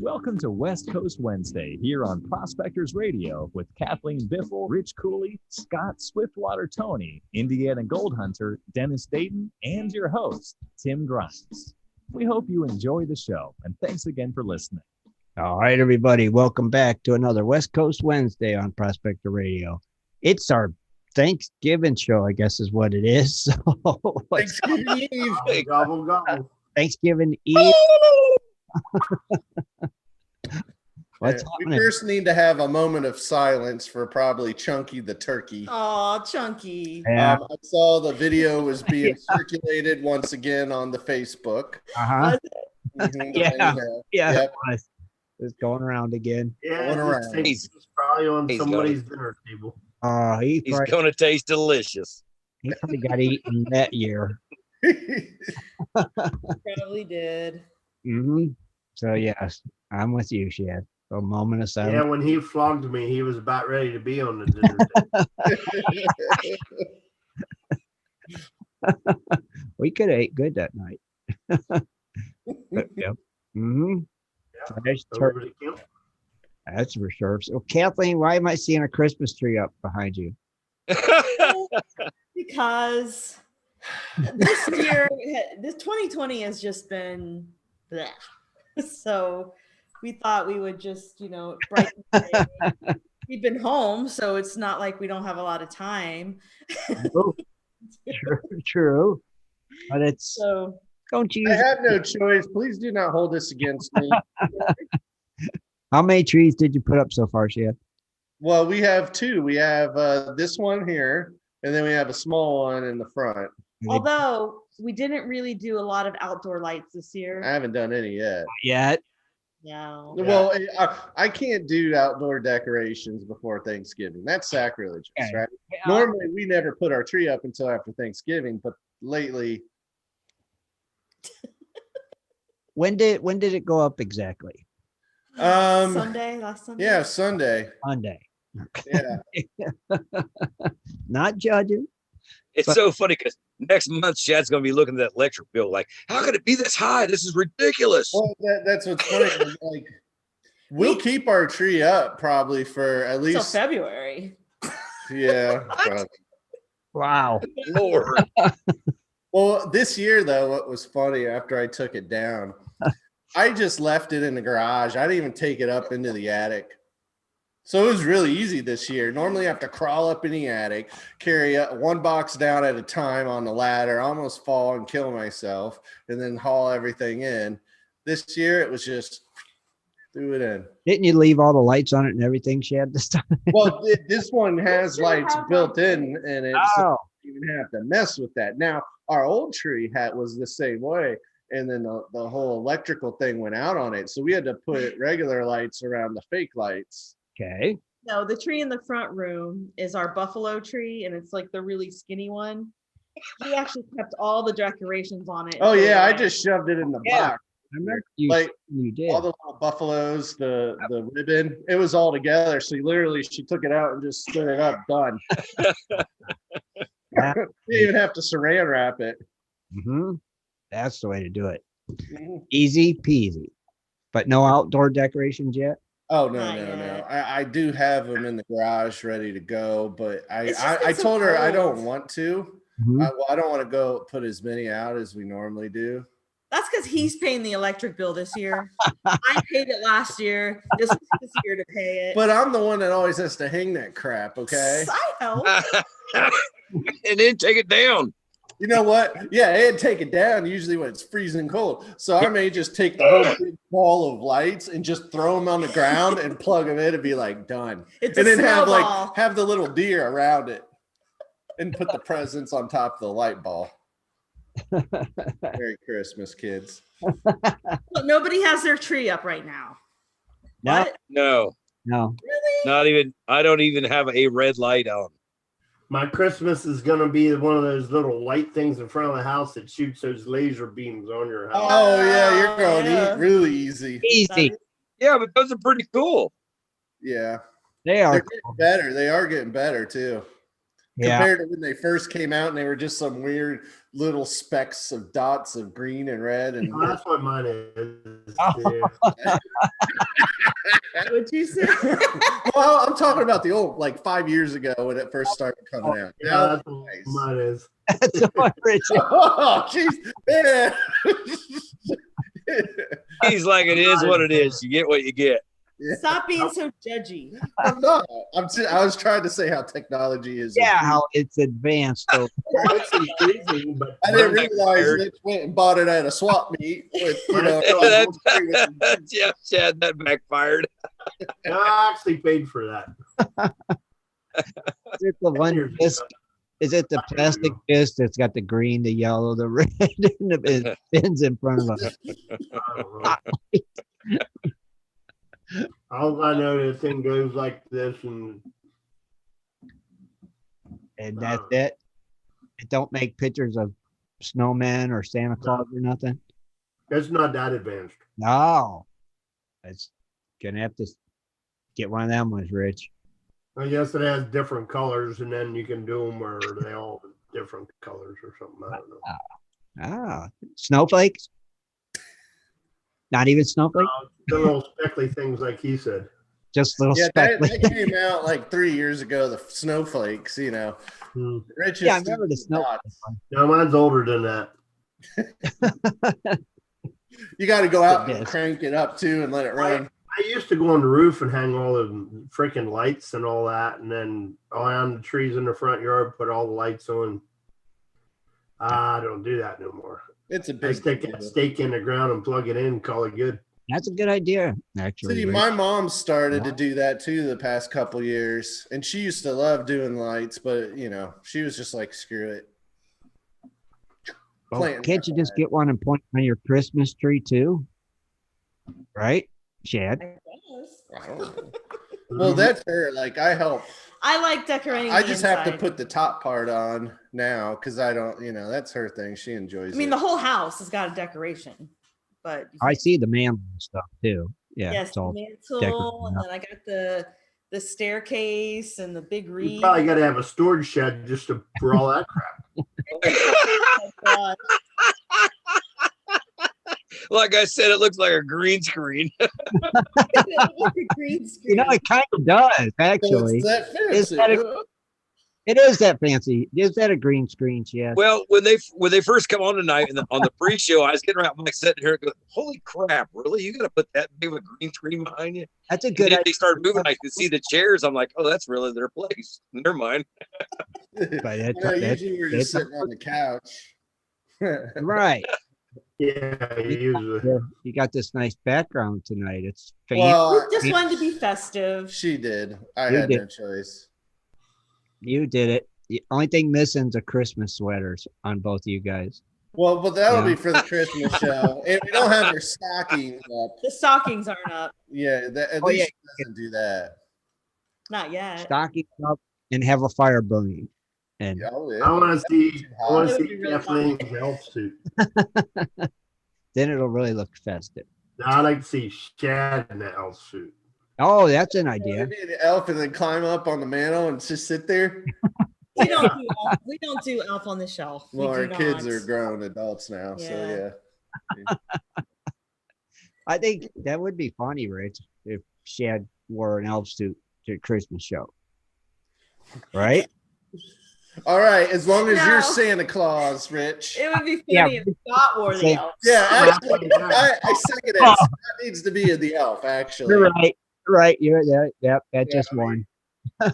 Welcome to West Coast Wednesday here on Prospectors Radio with Kathleen Biffle, Rich Cooley, Scott Swiftwater Tony, Indiana Gold Hunter, Dennis Dayton, and your host, Tim Grimes. We hope you enjoy the show, and thanks again for listening. All right, everybody, welcome back to another West Coast Wednesday on Prospector Radio. It's our Thanksgiving show, I guess is what it is. So, Thanksgiving Eve. Gobble, gobble. Thanksgiving Eve. What's we first need to have a moment of silence for probably Chunky the turkey. Oh, Chunky. Yeah. I saw the video was being circulated once again on the Facebook. Uh-huh. Mm-hmm. Yeah. Yep. It's going around again. Yeah, going around. He's probably on somebody's dinner table. He's going to taste delicious. He probably got eaten that year. Probably did. Mm-hmm. So, yes, I'm with you, Shad. A moment of silence. Yeah, when he flogged me, he was about ready to be on the dinner table. We could have ate good that night. But, yep. Mm-hmm. Yeah, that's for sure. So, Kathleen, why am I seeing a Christmas tree up behind you? Because this year, this 2020 has just been bleh. So we thought we would just, brighten the day. We've been home, so it's not like we don't have a lot of time. Oh, true. But it's so. Don't you? I have no choice. Please do not hold this against me. How many trees did you put up so far, Shad? Well, we have two. We have this one here, and then we have a small one in the front. Although we didn't really do a lot of outdoor lights this year. I haven't done any yet. Yet? No. Well, I can't do outdoor decorations before Thanksgiving. That's sacrilegious, right? Normally, we never put our tree up until after Thanksgiving, but lately. When did it go up exactly? Sunday, last Sunday. Yeah, Sunday. Monday. Yeah. Not judging. It's so funny because next month Shad's going to be looking at that electric bill like, how could it be this high? This is ridiculous. Well, that's what's funny. Like, we'll keep our tree up probably for at least till February. Yeah. Probably. Wow. Lord. Well, this year though, what was funny after I took it down, I just left it in the garage. I didn't even take it up into the attic. So it was really easy this year. Normally I have to crawl up in the attic, carry one box down at a time on the ladder, almost fall and kill myself, and then haul everything in. This year it was just threw it in. Didn't you leave all the lights on it and everything, Shad, this time? Well, this one has lights built in, and it's so you even have to mess with that. Now, our old tree was the same way. And then the whole electrical thing went out on it. So we had to put regular lights around the fake lights. Okay. No, the tree in the front room is our buffalo tree, and it's like the really skinny one. We actually kept all the decorations on it. Oh, yeah. I just shoved it in the box. I remember you did. All the little buffaloes, the ribbon, it was all together. So she took it out and just stood it up, done. You didn't even have to saran wrap it. Mm-hmm. That's the way to do it. Mm-hmm. Easy peasy. But no outdoor decorations yet? Oh, no. I do have them in the garage ready to go, but I told her I don't want to. Mm-hmm. I don't want to go put as many out as we normally do. That's because he's paying the electric bill this year. I paid it last year. This year to pay it. But I'm the one that always has to hang that crap, okay? I know. And then take it down. You know what? Yeah, and take it down usually when it's freezing cold. So I may just take the whole big ball of lights and just throw them on the ground and plug them in and be like, done. And then have the little deer around it and put the presents on top of the light ball. Merry Christmas, kids. Look, nobody has their tree up right now. No. Really? Not even. I don't even have a red light on. My Christmas is going to be one of those little light things in front of the house that shoots those laser beams on your house. Oh, yeah. You're going to eat really easy. Easy. Yeah, but those are pretty cool. Yeah. They are. They're getting better. They are getting better, too. compared to when they first came out and they were just some weird little specks of dots of green and red. And Well, that's what mine is. What'd you say? well, I'm talking about the old, like 5 years ago when it first started coming out. Yeah, Now that's it's what nice. mine is. That's what Richard. Oh, jeez, man. He's like, it is what it is. You get what you get. Stop being so judgy. I'm not. I was trying to say how technology is. Yeah, how it's advanced. So It's confusing, but I didn't realize Rich went and bought it at a swap meet with, Yeah, Chad, that backfired. I actually paid for that. is it the one disc? Is it the plastic disc that's got the green, the yellow, the red, and the pins in front of it? I don't know. All I know, this thing goes like this, and That's it. It don't make pictures of snowmen or Santa Claus or nothing. it's not that advanced. No, it's gonna have to get one of them ones, Rich. I guess it has different colors, and then you can do them where they all different colors or something. I don't know. Ah, snowflakes. Not even snowflakes. The little speckly things, like he said. Just little Yeah, that speckly. came out like 3 years ago. The snowflakes, Rich is Yeah, I remember the snowflake one. No, mine's older than that. You got to go out It and is. crank it up too and let it run. I used to go on the roof and hang all the freaking lights and all that, and then around the trees in the front yard, put all the lights on. I don't do that no more. It's a I big stick a stake in the ground and plug it in, call it good. That's a good idea, actually. See, Rich. my mom started to do that too the past couple years, and she used to love doing lights, but she was just like, screw it. Well, planting can't you that just flag. get one and point on your Christmas tree too? Right, Chad? I guess. I don't know. Well, that's her. Like, I help. I like decorating. I the just have to inside. put the top part on now because I don't, that's her thing. She enjoys I mean, it. the whole house has got a decoration, but you I can't- see the mantle and stuff too. Yeah, yes, it's the all mantle, decorated and up. then I got the staircase and the big You wreath. probably got to have a storage shed just for all that crap. Oh, God. Like I said, it looks like a green screen. The green screen. It kind of does So actually. it's that Is fancy. that It is that fancy. Is that a green screen, Chad? Well, when they first come on tonight on the pre-show, I was getting around Mike sitting here going, "Holy crap! Really? You got to put that big of a green screen behind you?" That's a And good then idea. they started moving. I could see the chairs. I'm like, "Oh, that's really their place." Never mind. But Usually we're just that's- sitting on the couch. Right. Yeah, usually. Yeah, you got this nice background tonight. It's fancy. Well, We just wanted to be festive. she did. I You had no did. choice. You did it. The only thing missing is the Christmas sweaters on both of you guys. Well, but that'll Yeah. be for the Christmas show. And we don't have our stockings up. The stockings aren't up. Yeah, at Oh, least yeah. she doesn't do that. Not yet. Stockings up and have a fire burning. And Oh, yeah. I want to see. I want That to would see be really fun. Kathleen's elf suit. then it'll really look festive. Now I like to see Shad in the elf suit. Oh, that's an idea. Maybe an elf and then climb up on the mantle and just sit there. We don't do elf on the shelf. We Well, do our kids not. are grown adults now, so yeah. I think that would be funny, Rich, if Shad wore an elf suit to a Christmas show. Right? All right, as long as No. you're Santa Claus, Rich. It would be funny Yeah, if Scott wore the say- elf. Yeah, actually, I second it. Scott needs to be the elf, actually. You're right. You're right. You're that. Yep. That Yeah, just I mean- one.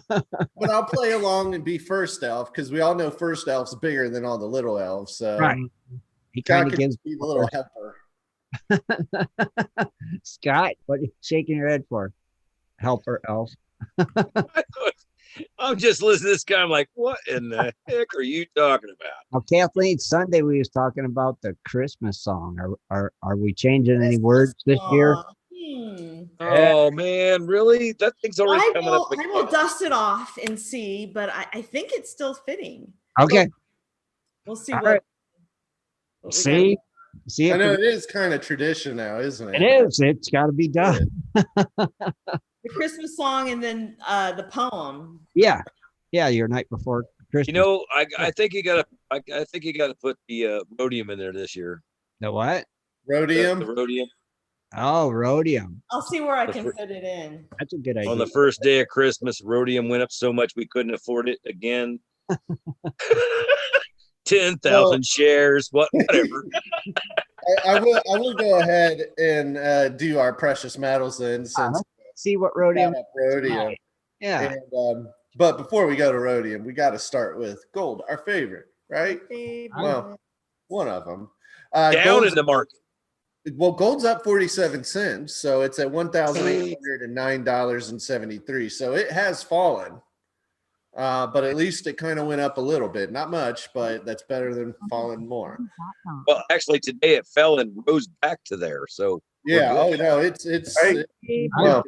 But I'll play along and be first elf because we all know first elf's bigger than all the little elves. So Right. He Scott kind of can gives be the little helper. Scott. What are you shaking your head for? Helper elf. I'm just listening to this guy. I'm like, "What in the heck are you talking about?" Now, Kathleen, Sunday we was talking about the Christmas song. Are we changing any words this year? Oh man, really? That thing's already I coming will, up. I will dust it off and see, but I think it's still fitting. Okay. We'll see All what. right. what we See I if know it is kind of tradition now, isn't it? it is. It's got to be done. got. The Christmas song and then the poem. Yeah. Yeah. Your night before Christmas. You know, I think you gotta put the rhodium in there this year. The what? Rhodium. The rhodium. Oh, rhodium. I'll see where I The can fir- fit it in. That's a good idea. On the first day of Christmas, rhodium went up so much we couldn't afford it again. 10,000 shares, whatever. I will go ahead and do our precious metals then, since See what rhodium. rhodium. Yeah. And, but before we go to rhodium, we got to start with gold, our favorite, right? Well, one of them. Down in the market. Well, gold's up 47 cents, so it's at $1,809.73. So it has fallen, but at least it kind of went up a little bit. Not much, but that's better than falling more. Well, actually, today it fell and rose back to there. So yeah. Oh no, it's well. Up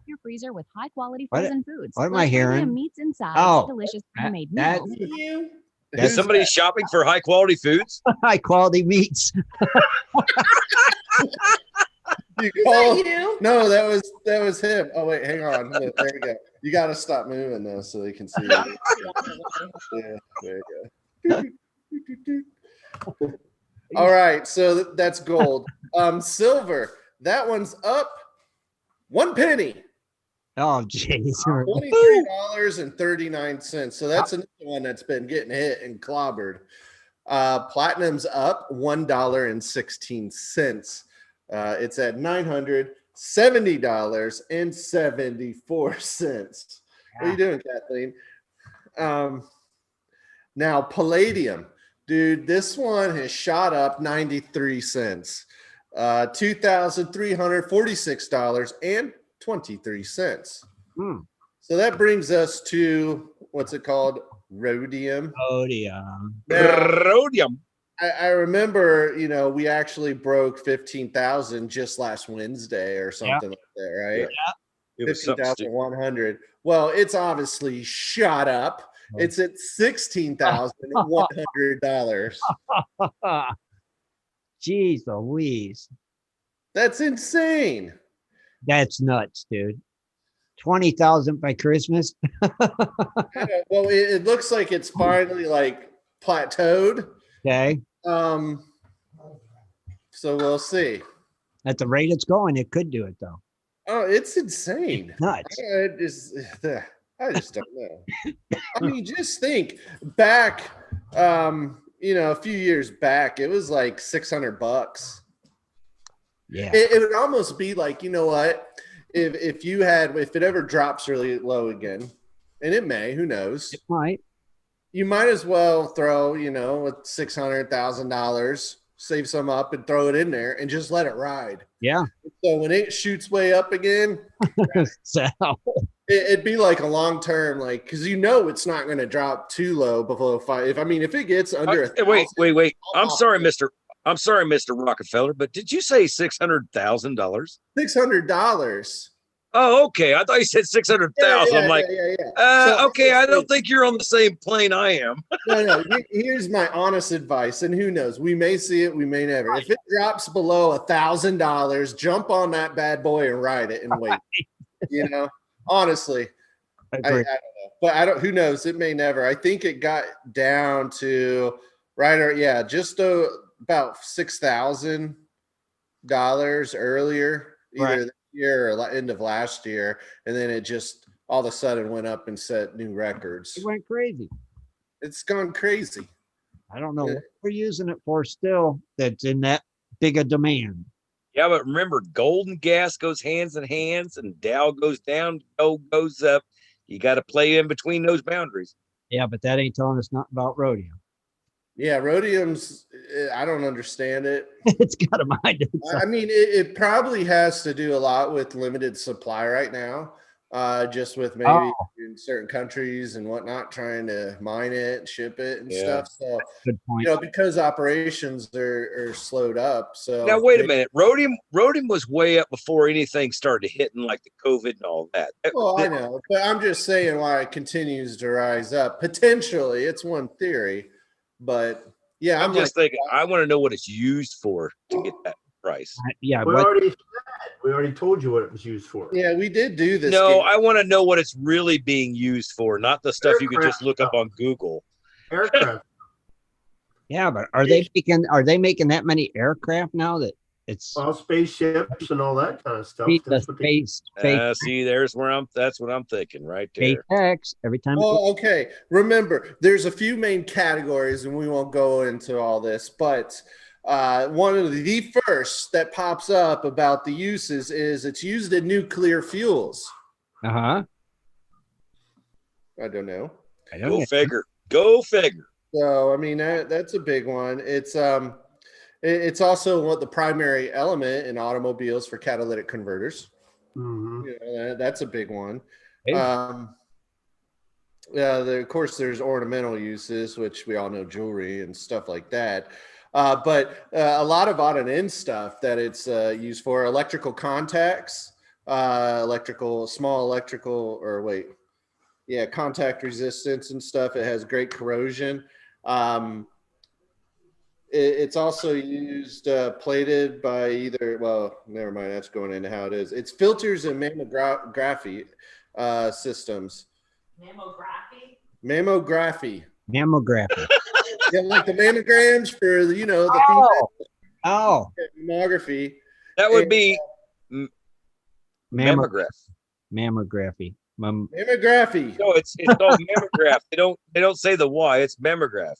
your freezer with high quality frozen foods. What am I hearing? Meats inside. Oh, delicious homemade that- meals. is somebody shopping for high quality foods? High quality meats. You Is call- that you? No, that was him. Oh wait, hang on. Look, there we go. You got to stop moving though, so they can see it. Yeah, there you go. All right, so that's gold. Silver, that one's up 1 penny, Oh, jeez. $23.39. So that's another one that's been getting hit and clobbered. Platinum's up $1.16. It's at $970.74. What are you doing, Kathleen? Now palladium, dude, this one has shot up 93 cents. $2,346.23. So that brings us to what's it called? Rhodium. Rhodium. Now, Rhodium. I remember, we actually broke 15,000 just last Wednesday or something like that, right? Yeah. It was something stupid. 15,100. Well, it's obviously shot up. It's at $16,100. Jeez Louise. That's insane. That's nuts, dude. 20,000 by Christmas. Well, it looks like it's finally like plateaued. Okay. So we'll see. At the rate it's going, it could do it though. Oh, it's insane. Nuts. I just don't know. I mean, just think back, a few years back, it was like $600. Yeah. It would almost be like, you know what? If it ever drops really low again, and it may, who knows? It might. You might as well throw, with $600,000, save some up and throw it in there and just let it ride. Yeah. So when it shoots way up again, So it'd be like a long term, like, because it's not going to drop too low below 5. If it gets under Wait. I'm sorry, Mr. Rockefeller, but did you say $600,000? $600. Oh, okay. I thought you said 600,000. I'm like, So, okay. I don't think you're on the same plane I am. No. Here's my honest advice, and who knows? We may see it, we may never. If it drops below $1,000, jump on that bad boy and ride it and wait. Honestly, I don't know, but who knows? It may never. I think it got down to just about $6,000 earlier, either this year or end of last year, and then it just all of a sudden went up and set new records. it went crazy. It's gone crazy. I don't know what we're using it for still that's in that big a demand. Yeah, but remember, gold and gas goes hands in hands, and Dow goes down, gold goes up. You got to play in between those boundaries. Yeah, but that ain't telling us nothing about rhodium. Yeah, rhodium's, I don't understand it. It's got a mind. I mean, it probably has to do a lot with limited supply right now, just with maybe in certain countries and whatnot, trying to mine it, ship it and stuff. So, Good point. because operations are slowed up. So Now, wait a minute. Rhodium was way up before anything started hitting like the COVID and all that. Well, I know, but I'm just saying why it continues to rise up. Potentially, it's one theory. But yeah, I'm just thinking, I want to know what it's used for to get that price. Yeah, We what, already said We already told you what it was used for. Yeah, we did do this. No, game. I want to know what it's really being used for, not the stuff you could just look up on Google. Aircraft. Yeah, but are they making that many aircraft now that it's Well, spaceships and all that kind of stuff. the That's what they space See, that's what I'm thinking right there. SpaceX every time? Well, okay. Remember, there's a few main categories, and we won't go into all this, but one of the first that pops up about the uses is it's used in nuclear fuels. Uh-huh. I don't know. Go figure. Go figure. So I mean that's a big one. It's also what the primary element in automobiles for catalytic converters. Mm-hmm. You know, that's a big one. Hey. Of course, there's ornamental uses, which we all know, jewelry and stuff like that. But a lot of on and in stuff that it's used for: electrical contacts, contact resistance and stuff. It has great corrosion. It's also used plated by either. Well, never mind. That's going into how it is. It's filters and mammography systems. Mammography. Yeah, like the mammograms for the female mammography. That would be mammograph. mammograph. Mammography. No, it's called mammograph. They don't say the Y. It's mammograph.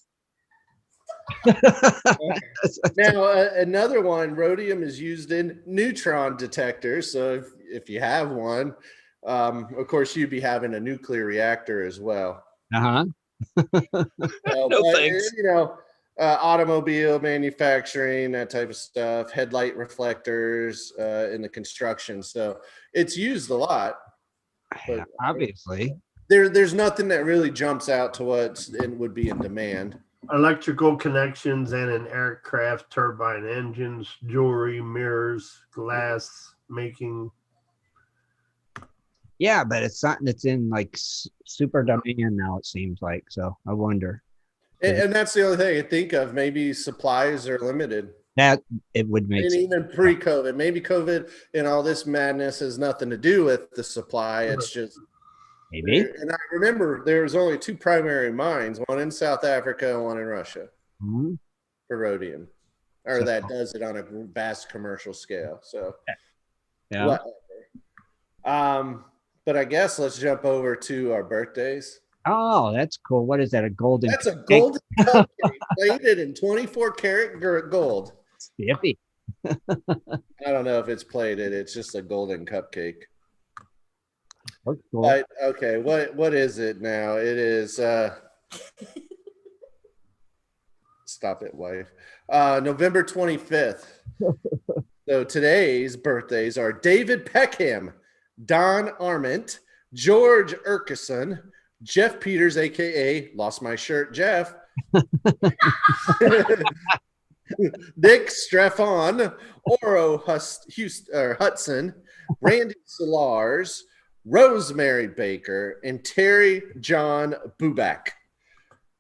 Now, another one, rhodium is used in neutron detectors. So if you have one, of course, you'd be having a nuclear reactor as well. Uh-huh. Thanks. Automobile manufacturing, that type of stuff, headlight reflectors in the construction. So it's used a lot. But obviously. There's nothing that really jumps out to what would be in demand. Electrical connections and in aircraft, turbine engines, jewelry, mirrors, glass making. Yeah, but it's something that's in like super demand now, it seems like. So I wonder. And that's the only thing I think of. Maybe supplies are limited. That it would make And sense. even pre-COVID. Maybe COVID and all this madness has nothing to do with the supply. It's just Maybe. And I remember there was only two primary mines, one in South Africa and one in Russia for rhodium. Or that does it on a vast commercial scale. So Yeah. whatever. But I guess let's jump over to our birthdays. Oh, that's cool. What is that? A golden? That's a golden cupcake plated in 24 karat gold. Stiffy. I don't know if it's plated. It's just a golden cupcake. Looks cool. But, okay, what is it now? It is stop it, wife. November 25th. So today's birthdays are David Peckham, Don Arment, George Urkison, Jeff Peters, aka Lost My Shirt Jeff, Nick Streffon, Oro Hudson, Randy Solars, Rosemary Baker, and Terry John Bubak.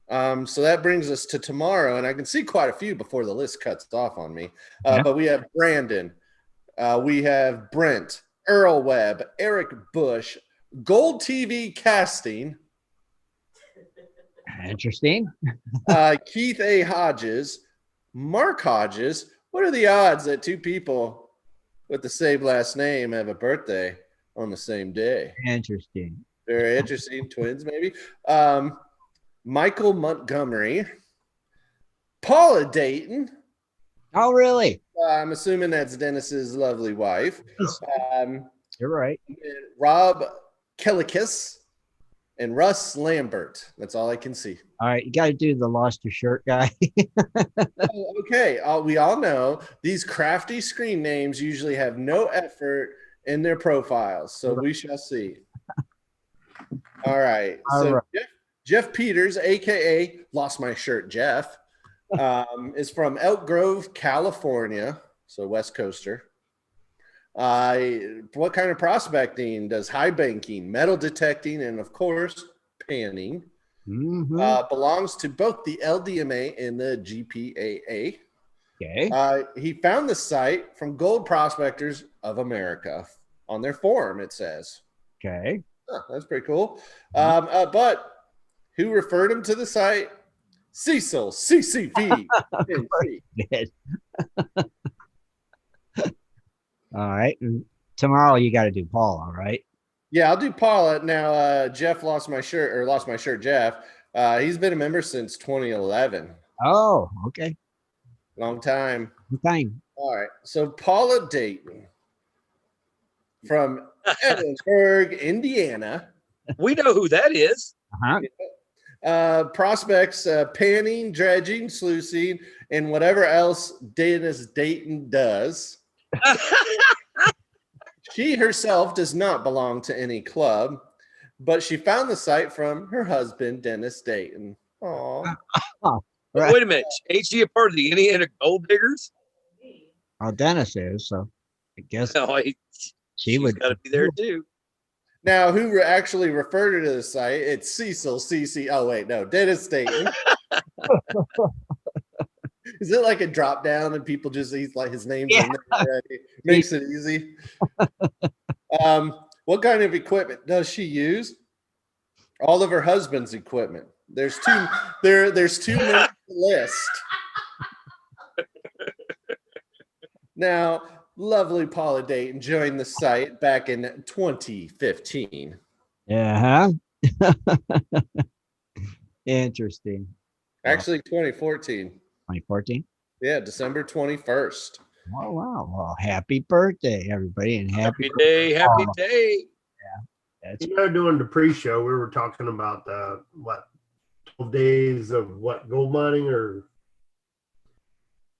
So that brings us to tomorrow, and I can see quite a few before the list cuts off on me. But we have Brandon, we have Brent, Earl Webb, Eric Bush, Gold TV Casting, Interesting. Keith A. Hodges, Mark Hodges. What are the odds that two people with the same last name have a birthday on the same day? Interesting. Very interesting. Twins, maybe. Michael Montgomery, Paula Dayton. Oh, really? I'm assuming that's Dennis's lovely wife. You're right. Rob Kellikis and Russ Lambert. That's all I can see. All right, you got to do the lost your shirt guy. Okay, we all know these crafty screen names usually have no effort in their profiles, so we shall see. All right. So Jeff Peters, aka Lost My Shirt Jeff, is from Elk Grove, California, so West Coaster. What kind of prospecting? Does high banking, metal detecting, and of course panning. Belongs to both the LDMA and the GPAA. Okay. He found the site from Gold Prospectors of America on their forum, it says. Okay. Oh, that's pretty cool. But who referred him to the site? Cecil, CCV. Good. All right. And tomorrow you got to do Paula, right? Yeah, I'll do Paula. Now, Jeff lost my shirt, Jeff. He's been a member since 2011. Oh, okay. Long time. Good time. All right. So Paula Dayton from Edinburgh, Indiana. We know who that is. Uh-huh. Prospects panning, dredging, sluicing, and whatever else Dennis Dayton does. She herself does not belong to any club, but she found the site from her husband, Dennis Dayton. Aww. Right. Wait a minute. Ain't she a part of the Indiana Gold Diggers? Oh, Dennis is, so I guess No, she would got to be there too. Now, who actually referred her to the site? It's Cecil, CC. Oh, wait, no, Dennis Dayton. Is it like a drop down and people just, he's like, his name's in there already? Makes it easy. What kind of equipment does she use? All of her husband's equipment. There's two. There's 2 minutes to list. Now, lovely Paula Dayton joined the site back in 2015. Yeah. Interesting. Actually, 2014. 2014. Yeah, December 21st. Oh wow! Well, happy birthday, everybody, and Happy day. Happy day. That's Doing the pre-show, we were talking about 12 days of gold mining or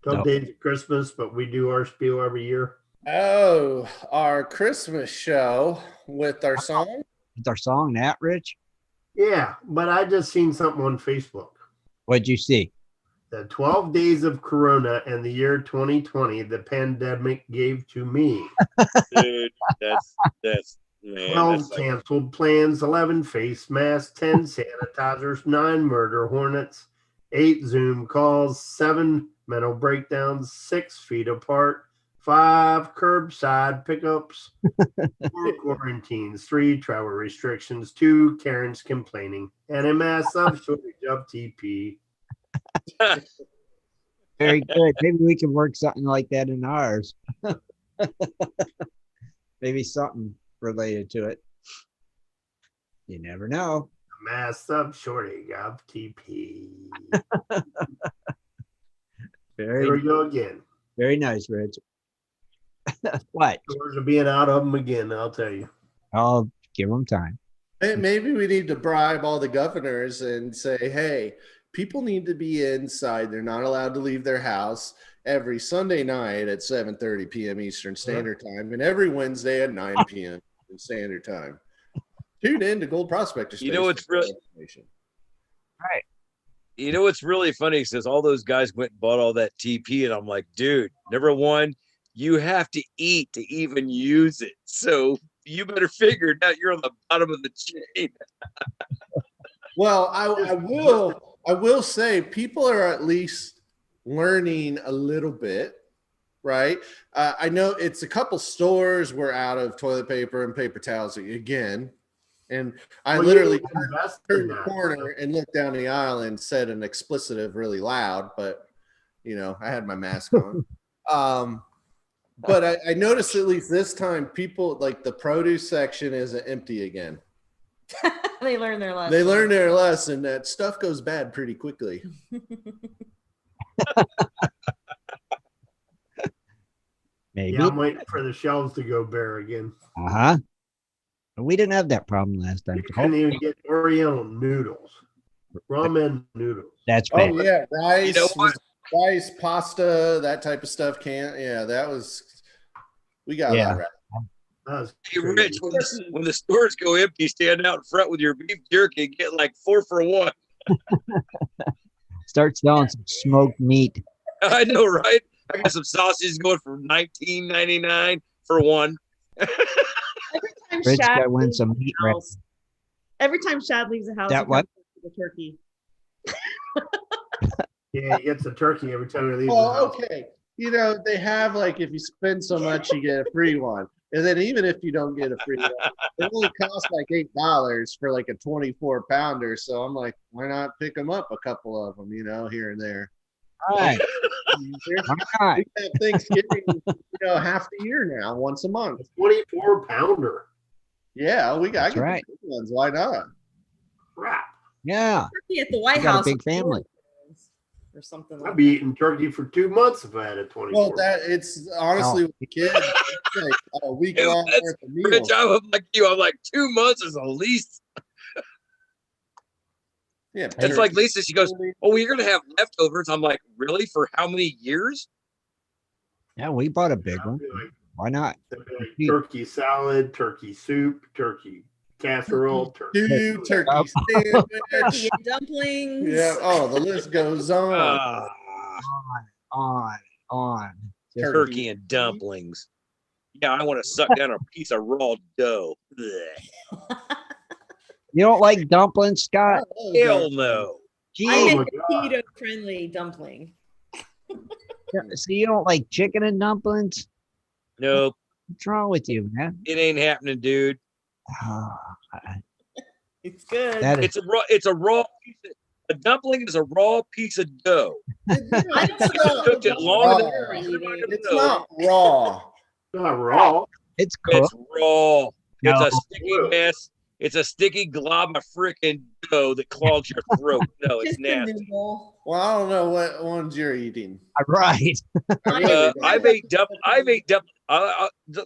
12 days of Christmas, but we do our spiel every year. Oh, our Christmas show with our song. It's our song, that Rich. Yeah, but I just seen something on Facebook. What'd you see? The 12 days of Corona and the year 2020, the pandemic gave to me. Dude, that's man. 12 canceled plans, 11 face masks, 10 sanitizers, 9 murder hornets, 8 Zoom calls, 7 mental breakdowns, 6 feet apart, 5 curbside pickups, 4 quarantines, 3 travel restrictions, 2 Karens complaining, and a massive shortage of TP. Very good. Maybe we can work something like that in ours. Maybe something related to it. You never know. A massive shortage of TP. Here we go again. Very nice, Rich. What? Stores are being out of them again, I'll tell you. I'll give them time. Hey, maybe we need to bribe all the governors and say, hey, people need to be inside. They're not allowed to leave their house every Sunday night at 7:30 p.m. Eastern Standard Time and every Wednesday at 9 p.m. Standard Time. Tune in to Gold Prospectors. You know what's really right. You know what's really funny is all those guys went and bought all that TP, and I'm like, dude, number one, you have to eat to even use it. So you better figure it out. You're on the bottom of the chain. Well, I will say people are at least learning a little bit, right? I know it's a couple stores were out of toilet paper and paper towels again. And I literally turned the corner and looked down the aisle and said an expletive really loud, but I had my mask on. But I noticed at least this time people like the produce section is empty again. They learned their lesson. They learned their lesson that stuff goes bad pretty quickly. Maybe. Yeah, I'm waiting for the shelves to go bare again. Uh-huh. We didn't have that problem last time. You couldn't even get Oriental noodles, ramen noodles. That's bad. Oh yeah, rice, pasta, that type of stuff. We got that right. Hey, Rich, when the stores go empty, stand out in front with your beef jerky and get like 4 for $1. Start selling some smoked meat. I know, right? I got some sausages going for $19.99 for one. Rich got win some meat wraps. Every time Shad leaves the house, That what? The turkey. Yeah, he gets a turkey every time he leaves the Well, house. okay. You know, they have like if you spend so much, you get a free one. And then even if you don't get a free one, it only costs like $8 for like a 24 pounder. So I'm like, why not pick them up a couple of them, you know, here and there. All right. Why not? We have Thanksgiving, you know, half the year now, once a month. A 24 pounder. Yeah, I That's get right. the big ones. Why not? Crap. Yeah. Turkey at the White You got a House big family. or something I'd like be eating turkey for 2 months if I had a 24. Well, that it's honestly with the kids, it's like a week Dude, long that's worth of Rich, meals. I'm like you. I'm like 2 months is the least. Yeah, It's turkey. like Lisa. She goes, "Oh, you're gonna have leftovers." I'm like, "Really? For how many years?" Yeah, we bought a big I'd one. be like, Why not? turkey salad, turkey soup, turkey casserole, turkey. Two turkey Yep. sandwich. turkey and dumplings. Yeah. Oh, the list goes on. Ah, On. Just turkey and dumplings. Yeah, I want to suck down a piece of raw dough. Blech. You don't like dumplings, Scott? Hell no. I Gee, make my a God. keto-friendly dumpling. so you don't like chicken and dumplings? Nope. What's wrong with you, man? It ain't happening, dude. Oh, It's good. that is It's a raw piece of, a dumpling is a raw piece of dough. I It's don't know. cooked it long raw. enough. You're not gonna It's know. not raw. Not raw. it's It's cooked. raw. It's No. a sticky mess. It's a sticky glob of freaking dough that clogs your throat. No, it's Just a nasty. noodle. Well, I don't know what ones you're eating. Right. I really don't. I've ate dumplings.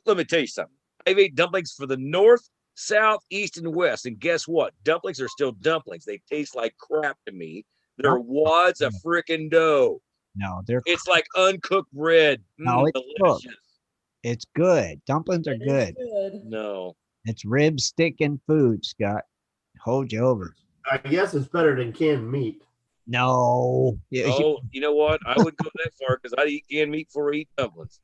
Let me tell you something. I've ate dumplings for the north, south, east, and west. And guess what? Dumplings are still dumplings. They taste like crap to me. They're wads of freaking dough. No, they're It's like uncooked bread. No, it's delicious. cooked. It's good. Dumplings are It is good. good. No. It's rib sticking food, Scott. Hold you over. I guess it's better than canned meat. No. Oh, you know what? I wouldn't go that far because I'd eat canned meat before I eat dumplings.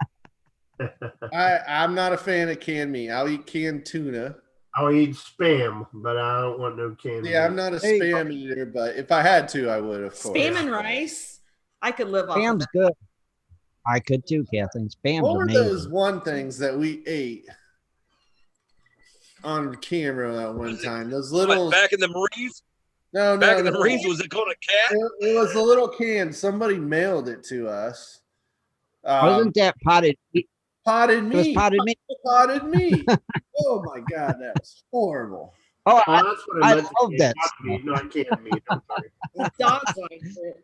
I'm not a fan of canned meat. I'll eat canned tuna. I'll eat spam, but I don't want no canned Yeah, I'm meat. not a There you spam eater, but if I had to, I would, of course. Spam and rice. I could live off of Spam's that. good. I could too, Kathleen. Spam's What were amazing. those one things that we ate on camera that one time? Those little What, back in the Marines? no, In the Marines, was it called a cat? It was a little can. Somebody mailed it to us. Wasn't that potted meat? Potted It was meat? potted meat. Potted meat. Oh my god, that was horrible. Oh, Oh, that's what I I meant to love say. that Not meat, not canned meat. I'm sorry. Dogs like it.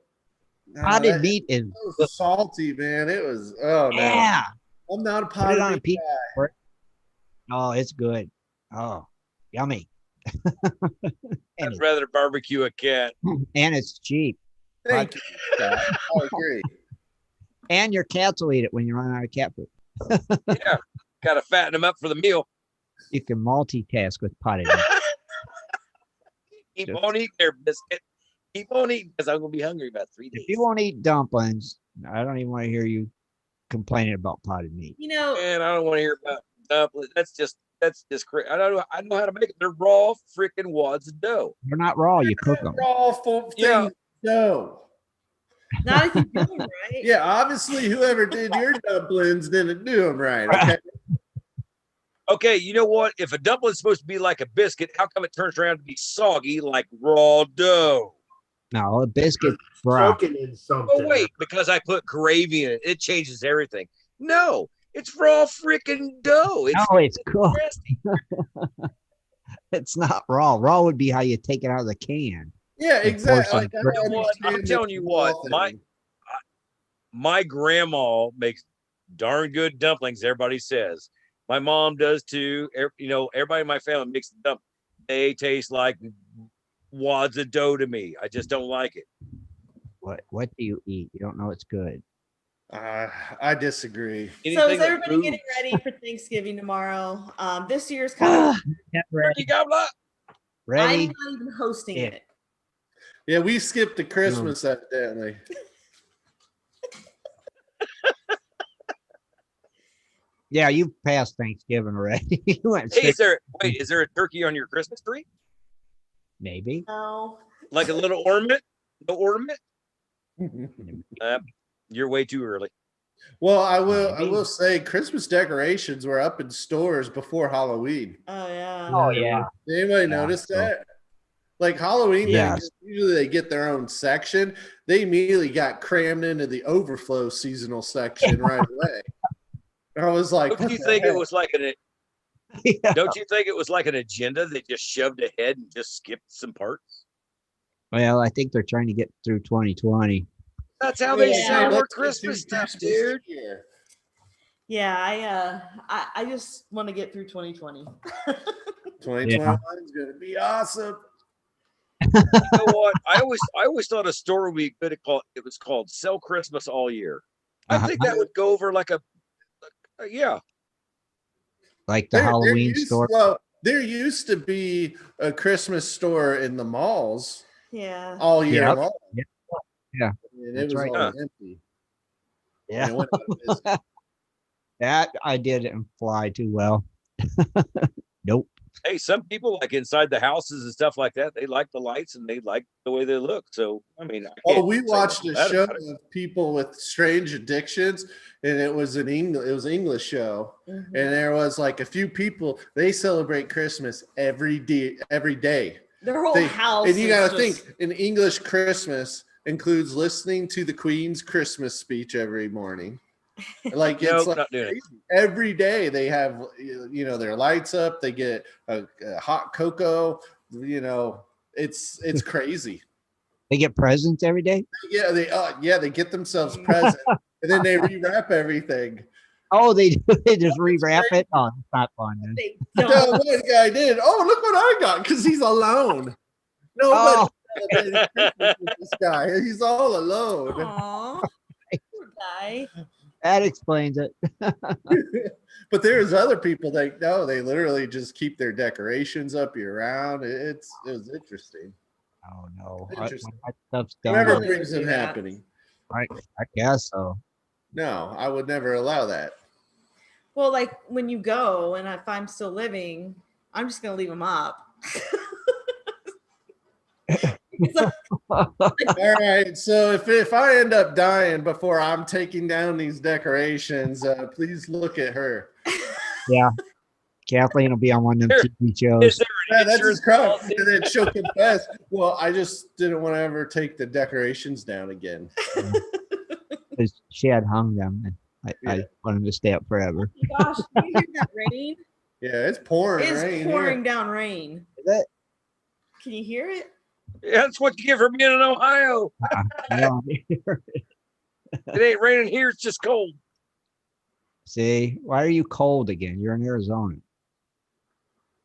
No, potted that- meat is It was salty, man. It was. Oh no, yeah. I'm not a Put potted it on a meat pizza. guy. Oh, it's good. Oh, yummy. I'd rather barbecue a cat. And it's cheap. Thank you, Scott. I agree. And your cats will eat it when you run out of cat food. Yeah. Got to fatten them up for the meal. You can multitask with potted meat. Keep on eating there, biscuit. Keep on eating because I'm going to be hungry about 3 days. If you won't eat dumplings, I don't even want to hear you complaining about potted meat. You know, Man, I don't want to hear about dumplings. That's just crazy. I know how to make it. They're raw freaking wads of dough. They're not raw. You cook them. Raw full Yeah. things. No. not if you do them right. Yeah, obviously, whoever did your dumplings didn't do them right. Okay. Okay, you know what? If a dumpling's supposed to be like a biscuit, how come it turns around to be soggy like raw dough? No, a biscuit brown. Soaking in something. Oh, wait, because I put gravy in it, it changes everything. No, it's raw freaking dough. It's, No, it's cooked. nasty. It's not raw. Raw would be how you take it out of the can. Yeah, And pour exactly. some Like, I gravy. You know what? I'm understand telling the you what, raw thing. my grandma makes darn good dumplings, everybody says. My mom does too. Everybody in my family makes the dumplings. They taste like wads of dough to me. I just don't like it. What do you eat? You don't know it's good. I disagree. So Anything is that everybody getting moves. ready for Thanksgiving tomorrow? This year's kind of Get ready. Turkey gobbler. Ready? I'm not even hosting Yeah. it. Yeah, we skipped the Christmas evidently. Yeah, you passed Thanksgiving already. You went Hey, straight- is there a turkey on your Christmas tree? maybe. No. Like a little ornament? No ornament? You're way too early. Well, I will say Christmas decorations were up in stores before Halloween. Oh yeah. Oh yeah. Did anybody notice so- that? Like Halloween, Yes. usually they get their own section. They immediately got crammed into the overflow seasonal section right away. I was like, Don't you think it was like Don't you think it was like an agenda they just shoved ahead and just skipped some parts? Well, I think they're trying to get through 2020. That's how they Yeah, sell more let's get Christmas through stuff, dude. Yeah. Yeah, I just want to get through 2020. 2021 is going to be awesome. You know what? I always thought a store would be good at it was called Sell Christmas All Year. I think that would go over like yeah. Like the Halloween store. Well, there used to be a Christmas store in the malls Yeah. all year long. Yeah. And That's it was right. always empty. Yeah. And it went out of business. That I didn't fly too well. Nope. Hey, some people like inside the houses and stuff like that. They like the lights and they like the way they look. So I mean, we watched a show of people with strange addictions, and it was an English show, and there was like a few people. They celebrate Christmas every day. Their whole house. And you got to think, an English Christmas includes listening to the Queen's Christmas speech every morning. Like it's like crazy. Every day they have their lights up. They get a hot cocoa. It's crazy. They get presents every day. Yeah, they get themselves presents and then they rewrap everything. Oh, they do. They just rewrap it. Oh, it's not fun. Then. No, one guy did. Oh, look what I got because he's alone. Nobody celebrated Christmas with this guy. He's all alone. Aww, poor guy. That explains it. But there's other people that they literally just keep their decorations up year round. It was interesting. Oh no. Interesting. That stuff's done. Whoever brings it happening. I guess so. No, I would never allow that. Well, like when you go, and if I'm still living, I'm just gonna leave them up. All right. So if I end up dying before I'm taking down these decorations, please look at her. Yeah. Kathleen will be on one of them TV shows. That's his crowd. And then she'll confess, well, I just didn't want to ever take the decorations down again. She had hung them. And I want them to stay up forever. Oh gosh, can you hear that rain? Yeah, it's pouring rain. It's pouring down rain. Is it? Can you hear it? Yeah, that's what you get for being in Ohio. It ain't raining here, it's just cold. See, why are you cold again? You're in Arizona.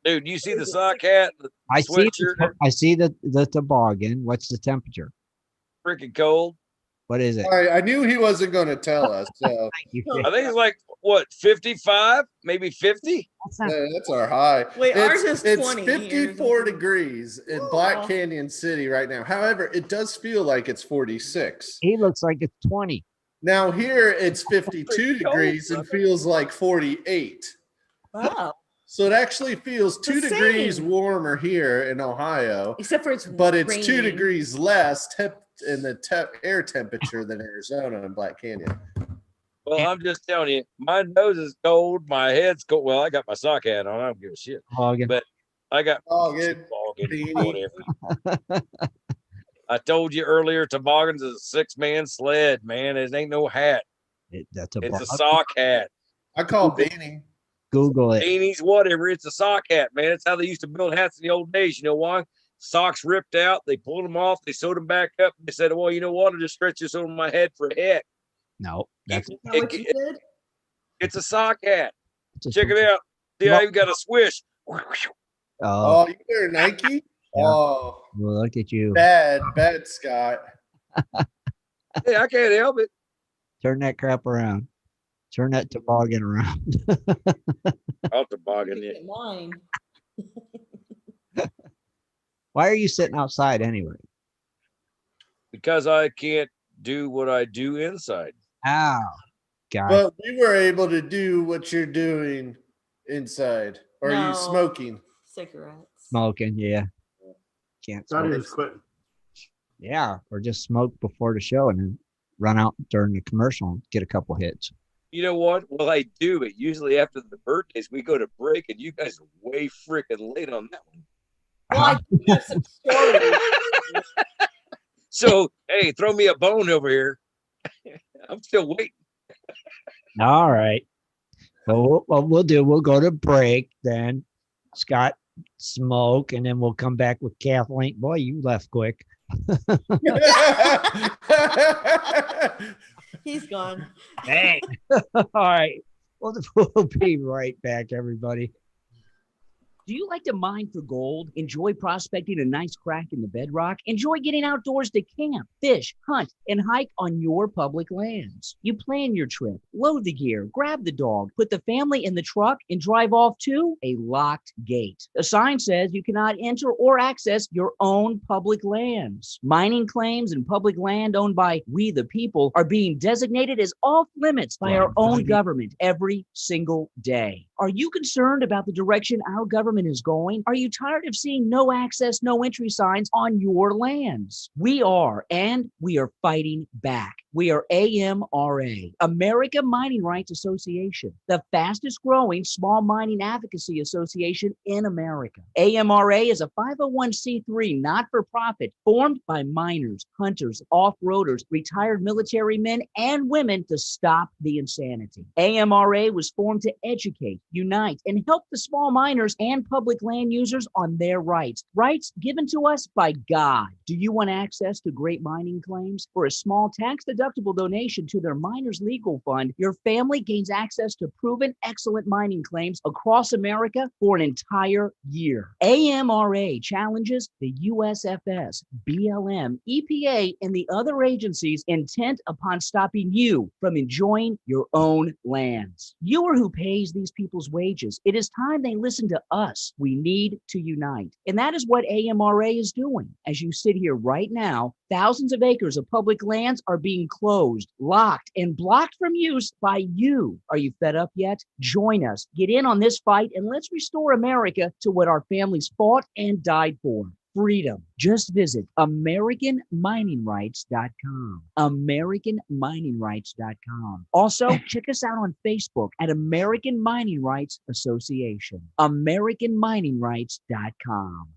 Dude, you see the sock hat, the sweatshirt? I see the toboggan. What's the temperature? Freaking cold. What is it? All right, I knew he wasn't going to tell us. So I think it's like, what, 55, maybe 50? that's our high. Wait, ours is 20. It's 54 degrees in Black Canyon City right now. However, it does feel like it's 46. He looks like it's 20. Now here it's 52 degrees and feels like 48. Wow. So it actually feels 2 degrees warmer here in Ohio. Except for it's 2 degrees less in the air temperature than Arizona and Black Canyon. Well, I'm just telling you, my nose is cold, my head's cold. Well, I got my sock hat on. I don't give a shit. But I got whatever. I told you earlier, toboggans is a 6-man sled, man. It ain't no hat. It's a sock hat. I call beanie. Google it. Beanies, whatever. It's a sock hat, man. It's how they used to build hats in the old days. You know why? Socks ripped out. They pulled them off. They sewed them back up. They said, well, you know what? I'll just stretch this over my head for a hat. No, that's what you did? It's a sock hat. Check it out. See, I even got a swish. Oh, you wear Nike? Yeah. Oh, well, look at you. Bad, Scott. Hey, I can't help it. Turn that crap around. Turn that toboggan around. I'll toboggan it. Mine. Why are you sitting outside anyway? Because I can't do what I do inside. Ow. God. But we were able to do what you're doing inside. Or are you smoking? Cigarettes. Smoking, yeah. Can't Thought smoke. he was quitting. Yeah, or just smoke before the show and then run out during the commercial and get a couple hits. You know what? Well, I do, but usually after the birthdays, we go to break, and you guys are way freaking late on that one. Well, I do have some stories. So, hey, throw me a bone over here. I'm still waiting. All right. Well, what we'll do, we'll go to break then. Scott, smoke, and then we'll come back with Kathleen. Boy, you left quick. He's gone. Hey. All right. Well, we'll be right back, everybody. Do you like to mine for gold? Enjoy prospecting a nice crack in the bedrock? Enjoy getting outdoors to camp, fish, hunt, and hike on your public lands? You plan your trip, load the gear, grab the dog, put the family in the truck, and drive off to a locked gate. A sign says you cannot enter or access your own public lands. Mining claims and public land owned by we the people are being designated as off limits by our own government every single day. Are you concerned about the direction our government is going? Are you tired of seeing no access, no entry signs on your lands? We are, and we are fighting back. We are AMRA, American Mining Rights Association, the fastest growing small mining advocacy association in America. AMRA is a 501c3 not-for-profit formed by miners, hunters, off-roaders, retired military men, and women to stop the insanity. AMRA was formed to educate, unite, and help the small miners and public land users on their rights given to us by God. Do you want access to great mining claims? For a small tax-deductible donation to their Miners Legal Fund, your family gains access to proven excellent mining claims across America for an entire year. AMRA challenges the USFS, BLM, EPA, and the other agencies intent upon stopping you from enjoying your own lands. You are who pays these people's wages. It is time they listen to us. We need to unite. And that is what AMRA is doing. As you sit here right now, thousands of acres of public lands are being closed, locked, and blocked from use by you. Are you fed up yet? Join us. Get in on this fight and let's restore America to what our families fought and died for. Freedom. Just visit AmericanMiningRights.com. AmericanMiningRights.com. Also, check us out on Facebook at American Mining Rights Association. AmericanMiningRights.com.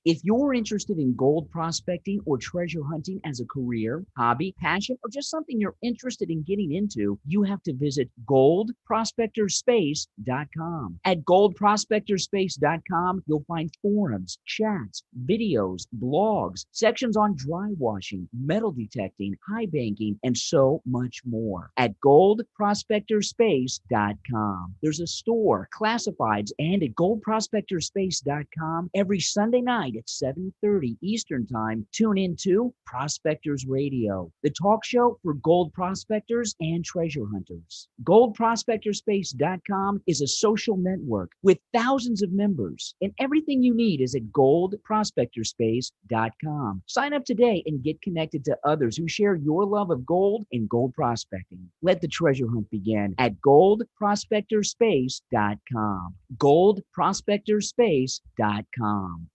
If you're interested in gold prospecting or treasure hunting as a career, hobby, passion, or just something you're interested in getting into, you have to visit goldprospectorspace.com. At goldprospectorspace.com, you'll find forums, chats, videos, blogs, sections on dry washing, metal detecting, high banking, and so much more. At goldprospectorspace.com. There's a store, classifieds, and at goldprospectorspace.com every Sunday night at 7:30 Eastern Time. Tune in to Prospectors Radio, the talk show for gold prospectors and treasure hunters. GoldProspectorspace.com is a social network with thousands of members, and everything you need is at GoldProspectorspace.com. Sign up today and get connected to others who share your love of gold and gold prospecting. Let the treasure hunt begin at GoldProspectorspace.com. GoldProspectorspace.com.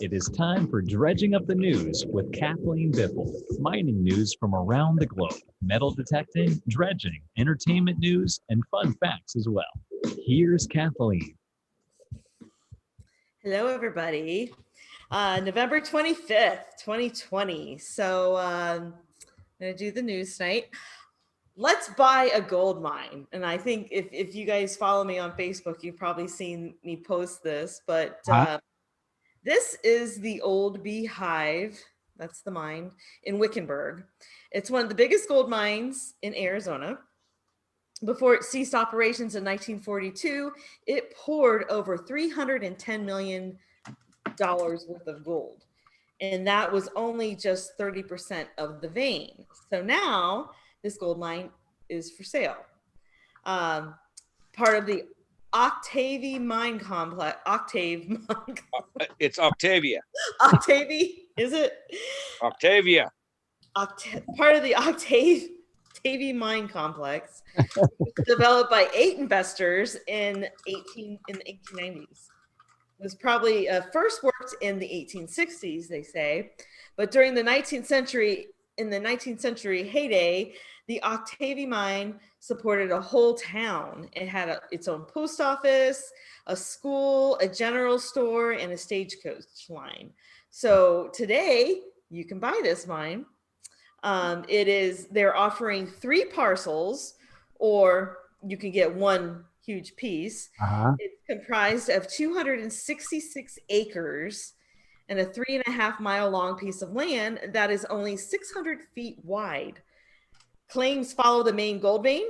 It is time for Dredging Up the News with Kathleen Biffle. Mining news from around the globe, metal detecting, dredging, entertainment news, and fun facts as well. Here's Kathleen. Hello, everybody. November 25th, 2020. So I'm going to do the news tonight. Let's buy a gold mine. And I think if you guys follow me on Facebook, you've probably seen me post this, but this is the Old Beehive. That's the mine in Wickenburg. It's one of the biggest gold mines in Arizona. Before it ceased operations in 1942, it poured over $310 million worth of gold. And that was only just 30% of the vein. So now this gold mine is for sale. Part of the Octavie Mine Complex. It's Octavia. Octavie, is it? Octavia. Part of the Octavie Mine Complex, developed by 8 investors in the 1890s. was probably first worked in the 1860s, they say. But during the 19th century, in the 19th century heyday, the Octavie mine supported a whole town. It had its own post office, a school, a general store, and a stagecoach line. So today, you can buy this mine. They're offering 3 parcels, or you can get one huge piece. It's comprised of 266 acres and a 3.5 mile long piece of land that is only 600 feet wide. Claims follow the main gold vein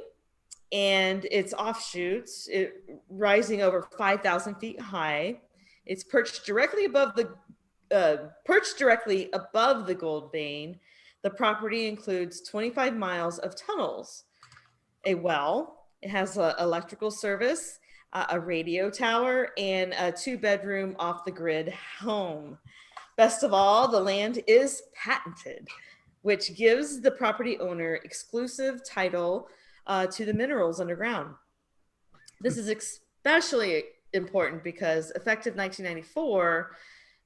and its offshoots, rising over 5,000 feet high. It's perched directly above the gold vein. The property includes 25 miles of tunnels, a well. It has electrical service, a radio tower, and a 2-bedroom off-the-grid home. Best of all, the land is patented, which gives the property owner exclusive title to the minerals underground. This is especially important because effective 1994,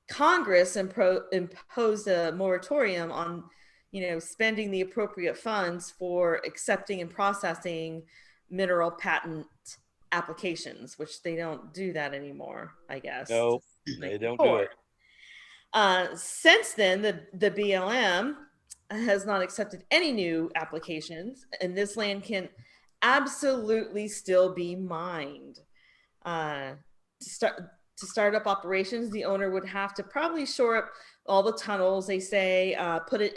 Congress imposed a moratorium on spending the appropriate funds for accepting and processing mineral patent applications, which they don't do that anymore, I guess. No, they don't do it. Since then, the BLM has not accepted any new applications, and this land can absolutely still be mined. To start up operations, the owner would have to probably shore up all the tunnels, they say, put an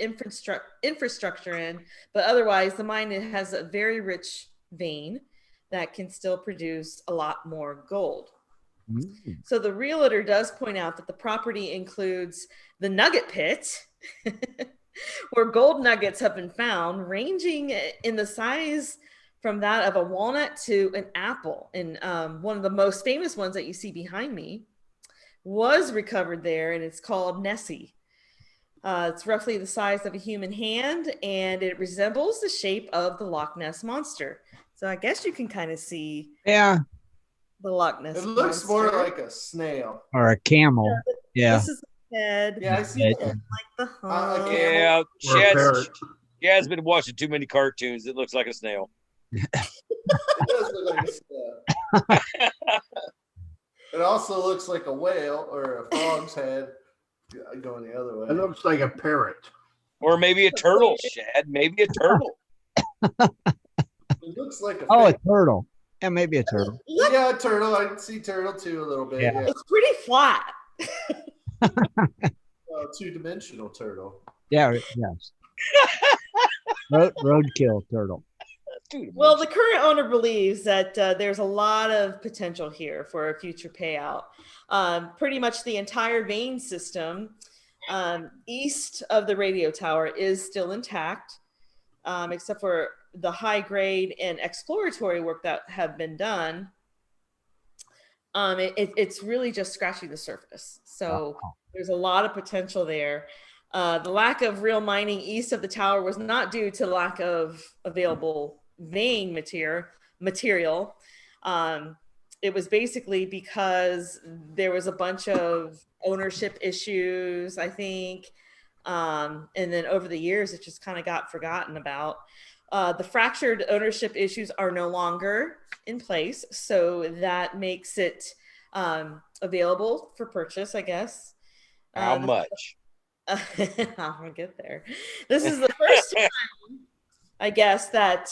infrastructure in, but otherwise the mine has a very rich vein that can still produce a lot more gold. So the realtor does point out that the property includes the Nugget Pit, where gold nuggets have been found, ranging in the size from that of a walnut to an apple. And one of the most famous ones that you see behind me was recovered there, and it's called Nessie. It's roughly the size of a human hand, and it resembles the shape of the Loch Ness Monster. So I guess you can kind of see the Loch Ness Monster. It looks more like a snail. Or a camel. Yeah. This is the head. Yeah, I see that. Like the hump. Yeah, Chad's been watching too many cartoons. It looks like a snail. It does look like a snail. It also looks like a whale or a frog's head going the other way. It looks like a parrot. Or maybe a turtle, Chad. Maybe a turtle. It looks like a a turtle. Yeah, maybe a turtle. Yeah, a turtle. I can see turtle too a little bit. Yeah. Yeah. It's pretty flat. Two-dimensional turtle. Yeah, yes. Roadkill turtle. Well, the current owner believes that there's a lot of potential here for a future payout. Pretty much the entire vein system east of the radio tower is still intact, except for the high grade and exploratory work that have been done. It's really just scratching the surface. So there's a lot of potential there. The lack of real mining east of the tower was not due to lack of available vein material. It was basically because there was a bunch of ownership issues, I think. And then over the years, it just kind of got forgotten about. The fractured ownership issues are no longer in place. So that makes it available for purchase, I guess. How much? I'll get there. This is the first time, I guess, that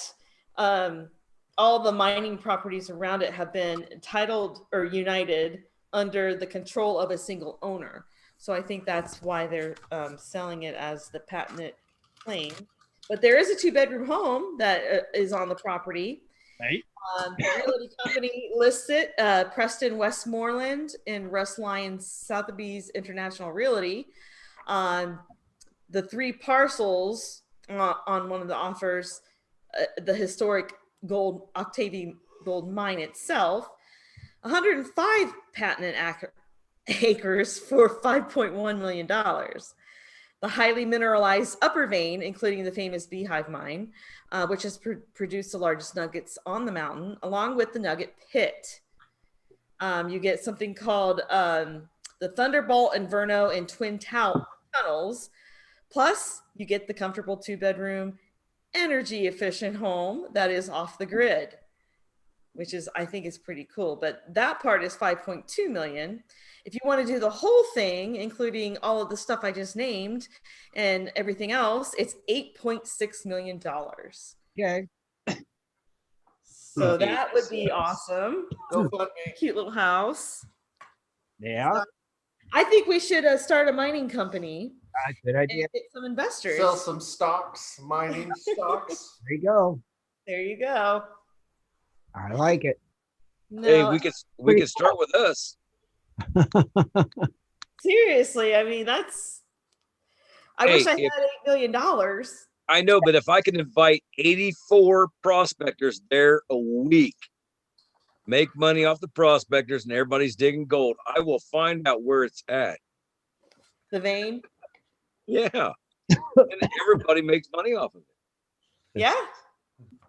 all the mining properties around it have been titled or united under the control of a single owner. So I think that's why they're selling it as the patented claim. But there is a 2-bedroom home that is on the property. Right. The realty company lists it, Preston Westmoreland and Russ Lyons Sotheby's International Realty. The 3 parcels on one of the offers, the historic Octavie gold mine itself, 105 patented acres for $5.1 million. The highly mineralized upper vein, including the famous Beehive mine, which has produced the largest nuggets on the mountain, along with the Nugget Pit. You get something called the Thunderbolt Inferno and Twin Tunnels. Plus, you get the comfortable 2-bedroom, energy efficient home that is off the grid, which is, I think, is pretty cool. But that part is $5.2 million. If you want to do the whole thing, including all of the stuff I just named and everything else, it's $8.6 million. Okay. So that would be awesome. Go fund me. Cute little house. Yeah. I think we should start a mining company Good and idea. get some investors. Sell some stocks, mining stocks. There you go. There you go. I like it. No, Hey, we could start with us. seriously, I mean, I wish I had if- $8 million. I know, but if I can invite 84 prospectors there a week, make money off the prospectors, and everybody's digging gold, I will find out where it's at. The vein. Yeah. And everybody makes money off of it. Yeah.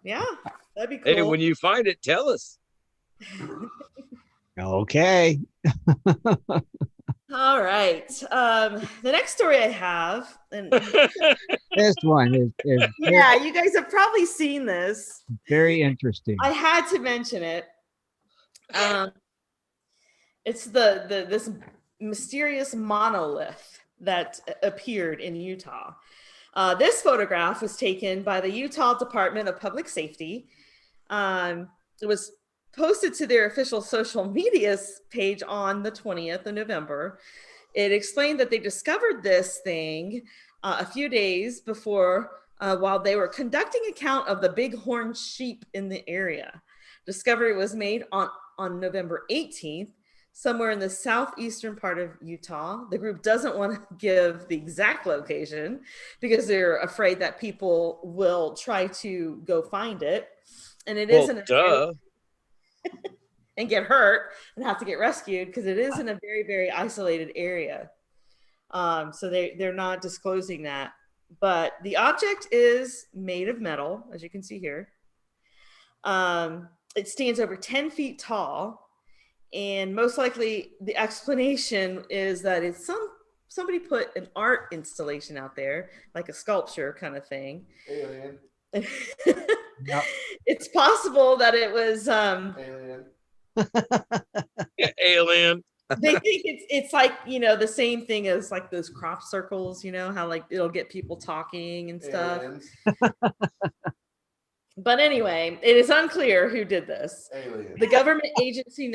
Yeah. That'd be cool. Hey, when you find it, tell us. Okay. All right. The next story I have, and This one is yeah, you guys have probably seen this. very interesting. I had to mention it. It's this mysterious monolith that appeared in Utah. This photograph was taken by the Utah Department of Public Safety. It was posted to their official social media page on the 20th of November. It explained that they discovered this thing a few days before while they were conducting a count of the bighorn sheep in the area. Discovery was made on November 18th, somewhere in the southeastern part of Utah. The group doesn't want to give the exact location because they're afraid that people will try to go find it. And it is in a duh. and get hurt and have to get rescued because it is in a very, very isolated area. So they're not disclosing that. But the object is made of metal, as you can see here. It stands over 10 feet tall. And most likely the explanation is that it's somebody put an art installation out there, like a sculpture kind of thing. Alien. Yep. It's possible that it was Alien. Yeah, alien. they think it's like, you know, the same thing as like those crop circles, you know, how like it'll get people talking and stuff. Aliens. But anyway, it is unclear who did this. Aliens. The government agency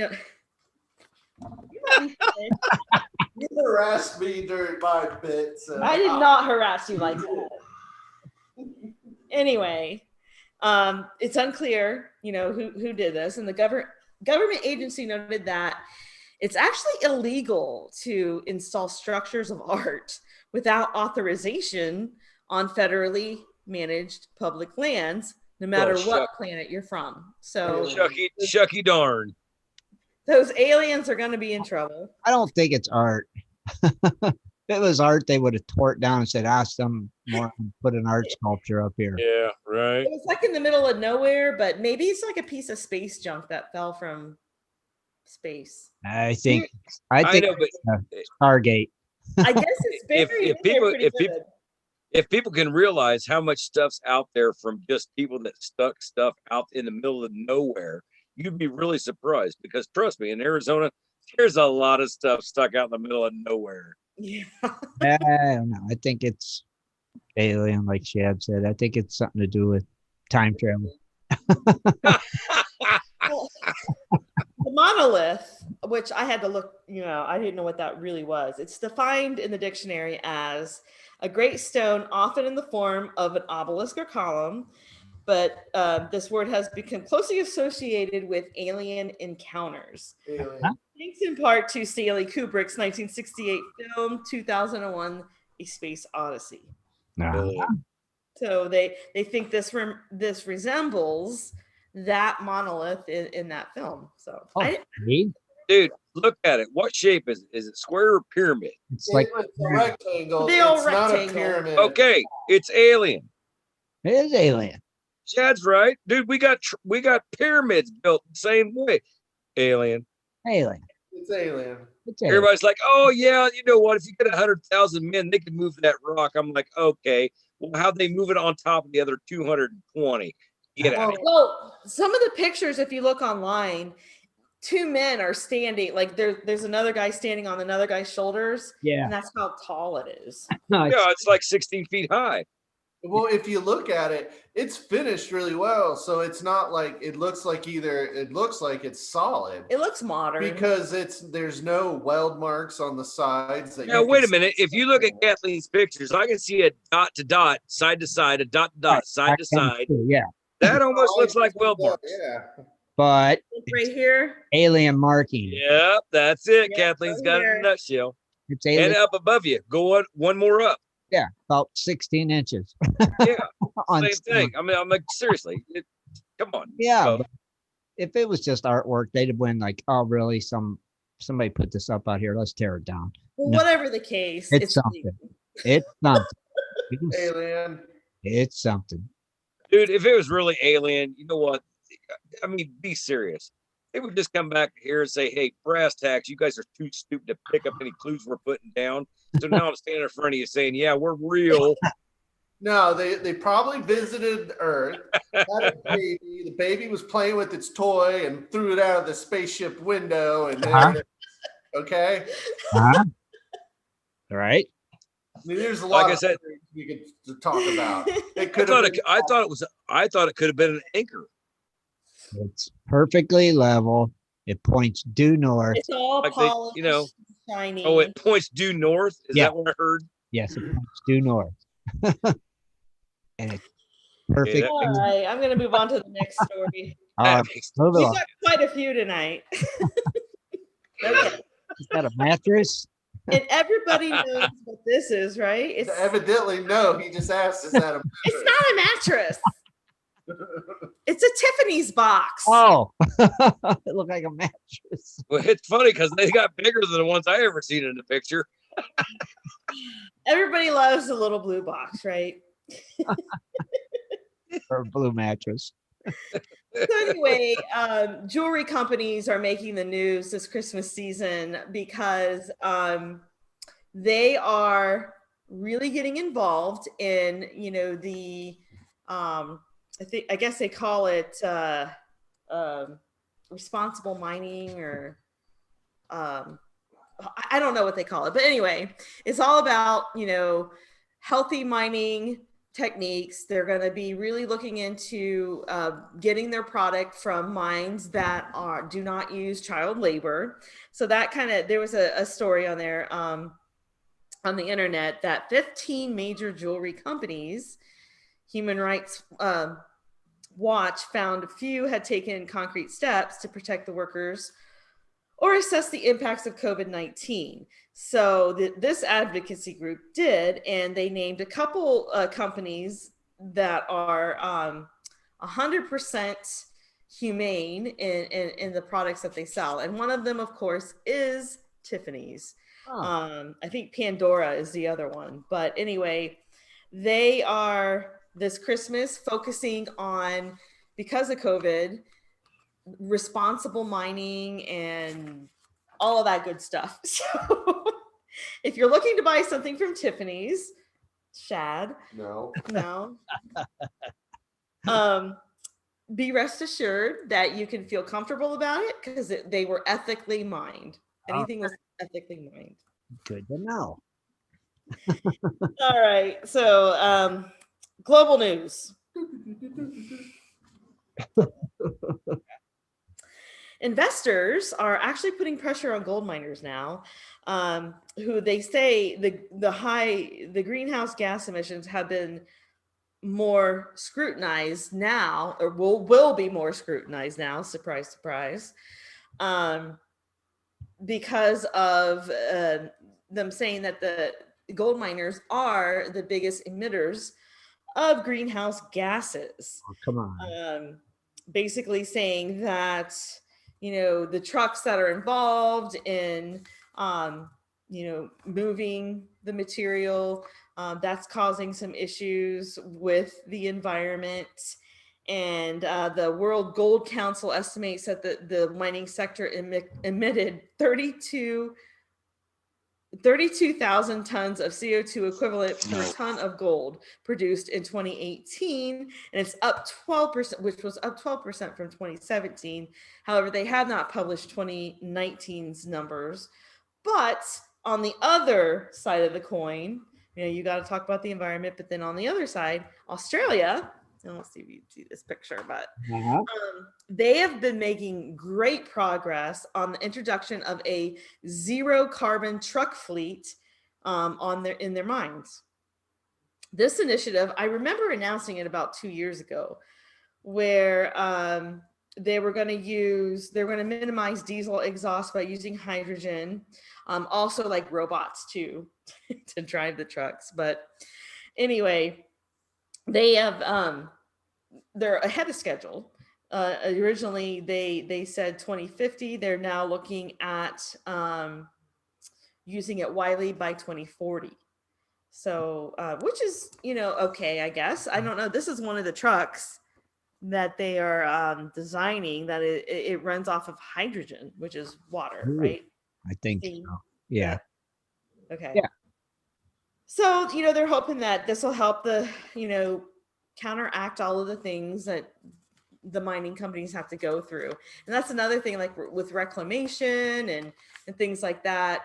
You harassed me during my bit. So I did not harass you like that. Anyway, it's unclear, you know, who did this, and the government agency noted that it's actually illegal to install structures of art without authorization on federally managed public lands, no matter what planet you're from. So Shucky darn. those aliens are going to be in trouble. I don't think it's art. If it was art, they would have tore it down and said, ask them more and put an art sculpture up here. Yeah, right. It was like in the middle of nowhere, but maybe it's like a piece of space junk that fell from space. I think I know, but Stargate. I guess it's buried if people can realize how much stuff's out there from just people that stuck stuff out in the middle of nowhere, you'd be really surprised, because trust me, in Arizona, there's a lot of stuff stuck out in the middle of nowhere. Yeah. I don't know. I think it's alien, like Shad said. I think it's something to do with time travel. Well, the monolith, which I had to look, you know, I didn't know what that really was. It's defined in the dictionary as a great stone, often in the form of an obelisk or column, but this word has become closely associated with alien encounters. Alien. Thanks in part to Stanley Kubrick's 1968 film, 2001: A Space Odyssey. So they think this resembles that monolith in that film. So dude, look at it. What shape is it? Is it square or pyramid? It's like It's a rectangle. The old It's not a rectangle. pyramid. Okay, it's alien. it is alien. Chad's right, dude. We got pyramids built the same way. Alien. Alien. It's alien. It's alien. Everybody's like, oh yeah, you know what? If you get 100,000 men, they could move that rock. I'm like, okay. Well, how'd they move it on top of the other 220? Get out of here. Well, some of the pictures, if you look online, two men are standing, like there's another guy standing on another guy's shoulders. Yeah. And that's how tall it is. No, Yeah, it's like 16 feet high. Well, if you look at it, it's finished really well. So it's not like it looks like it's solid. It looks modern. Because there's no weld marks on the sides. Now, wait a minute. If you look at Kathleen's pictures, I can see a dot to dot, side to side, a dot to dot, side to side. Yeah. That almost looks like weld marks. Yeah. But right here. Alien marking. Yep, that's it. Yeah, Kathleen's got it in a nutshell. It's alien. And up above you. Go one more up. Yeah, about 16 inches. Yeah, On same stone. thing. I mean, I'm like, seriously, come on. Yeah. So, But if it was just artwork, they'd have been like, oh, really? Somebody put this up out here. Let's tear it down. Well, No. whatever the case, It's something. It's something. Alien. It's something. dude, if it was really alien, you know what? I mean, be serious. They would just come back here and say, hey, brass tacks, you guys are too stupid to pick up any clues we're putting down. So now I'm standing in front of you saying, yeah, we're real. No, they probably visited Earth, had a baby. The baby was playing with its toy and threw it out of the spaceship window. And there it is. Okay. All right. I mean, there's a lot Like I of said, things we could talk about. It I could thought have it, I thought it could have been an anchor. It's perfectly level. It points due north. It's all Like they- polished, you know, shiny. Oh, it points due north. Is Yeah. that what I heard? Yes, it points due north. And it's perfect. that All right, I'm going to move on to the next story. Uh, makes- move We've along. got quite a few tonight. Okay. Is that a mattress? And everybody knows what this is, right? It's evidently no. He just asked, "Is that a?" it's not a mattress. It's a Tiffany's box. Oh, it looked like a mattress. Well, it's funny because they got bigger than the ones I ever seen in the picture. Everybody loves the little blue box, right? Or a blue mattress. So anyway, jewelry companies are making the news this Christmas season because they are really getting involved in, the I guess they call it responsible mining, or I don't know what they call it, but anyway, it's all about healthy mining techniques. They're going to be really looking into getting their product from mines that do not use child labor. So that there was a story on there on the internet that 15 major jewelry companies, Human Rights Watch found a few had taken concrete steps to protect the workers or assess the impacts of COVID-19. So this advocacy group did, and they named a couple companies that are 100% humane in the products that they sell. And one of them, of course, is Tiffany's. Oh. I think Pandora is the other one. But anyway, they are this Christmas focusing on, because of COVID, responsible mining and all of that good stuff. So if you're looking to buy something from Tiffany's, Shad, No. be rest assured that you can feel comfortable about it because they were ethically mined. Anything was ethically mined. Good to know. All right. So global news. Investors are actually putting pressure on gold miners now, who they say the greenhouse gas emissions have been more scrutinized now, or will be more scrutinized now. Surprise, surprise. Because of them saying that the gold miners are the biggest emitters of greenhouse gases. Oh, come on. Basically saying that, the trucks that are involved in, moving the material, that's causing some issues with the environment. And the World Gold Council estimates that the mining sector emitted 32,000 tons of CO2 equivalent per ton of gold produced in 2018, and it's up 12%, which was up 12% from 2017. However, they have not published 2019's numbers. But on the other side of the coin, you got to talk about the environment, but then on the other side, Australia, and let's see if you see this picture, but they have been making great progress on the introduction of a zero carbon truck fleet in their mines. This initiative, I remember announcing it about 2 years ago, where they're going to minimize diesel exhaust by using hydrogen, also like robots too, to drive the trucks. But anyway, they have they're ahead of schedule. Originally they said 2050. They're now looking at using it widely by 2040. So which is okay, I guess. I don't know. This is one of the trucks that they are designing that it runs off of hydrogen, which is water. Ooh, right? I think so. Yeah. Okay. Yeah. So, they're hoping that this will help the, counteract all of the things that the mining companies have to go through. And that's another thing, like with reclamation and things like that.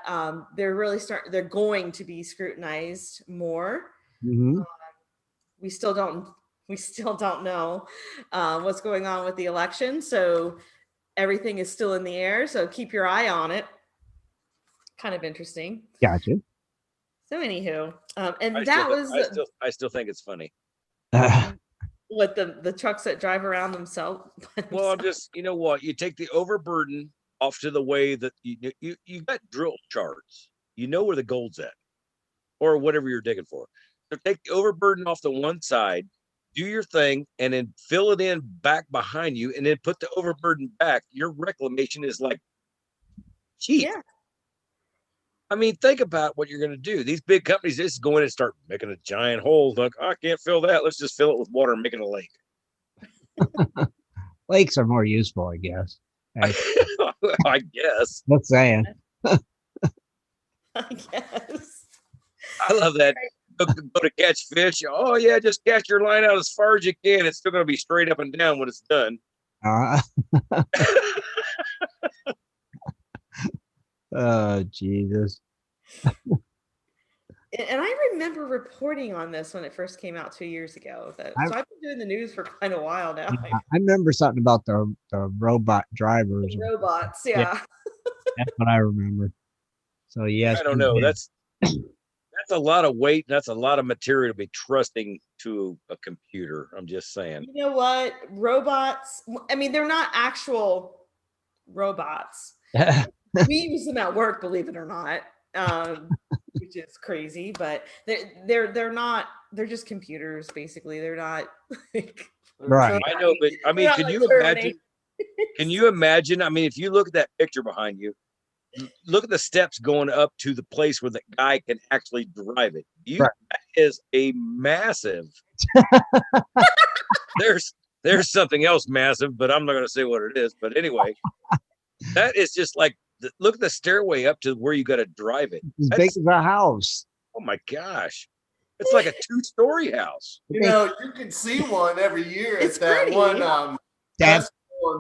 They're going to be scrutinized more. Mm-hmm. We still don't know what's going on with the election. So everything is still in the air. So keep your eye on it. Kind of interesting. Gotcha. So anywho, I still think it's funny. What the trucks that drive around themselves. Well, I'm just, you take the overburden off to the way that you got drill charts. You know where the gold's at, or whatever you're digging for. So take the overburden off the one side, do your thing, and then fill it in back behind you, and then put the overburden back. Your reclamation is like cheap. Yeah. I mean, think about what you're going to do. These big companies just go in and start making a giant hole. Like, I can't fill that. Let's just fill it with water and make it a lake. Lakes are more useful, I guess. I guess. Not saying. I guess. I love that. Go to catch fish. Oh, yeah, just cast your line out as far as you can. It's still going to be straight up and down when it's done. Oh, Jesus. And I remember reporting on this when it first came out 2 years ago. So I've been doing the news for quite a while now. Yeah, I remember something about the robot drivers. The robots, yeah. That's what I remember. So, yes. I don't know. That's a lot of weight. That's a lot of material to be trusting to a computer. I'm just saying. You know what? Robots, I mean, they're not actual robots. We use them at work, believe it or not, which is crazy. But they're not. They're just computers, basically. They're not. Right. I know, but I mean, can you imagine? Can you imagine? I mean, if you look at that picture behind you, look at the steps going up to the place where the guy can actually drive it. That is a massive. There's something else massive, but I'm not going to say what it is. But anyway, that is just like. Look at the stairway up to where you got to drive it. As big as a house. Oh my gosh. It's like a 2-story house. You can see one every year at that pretty. One That's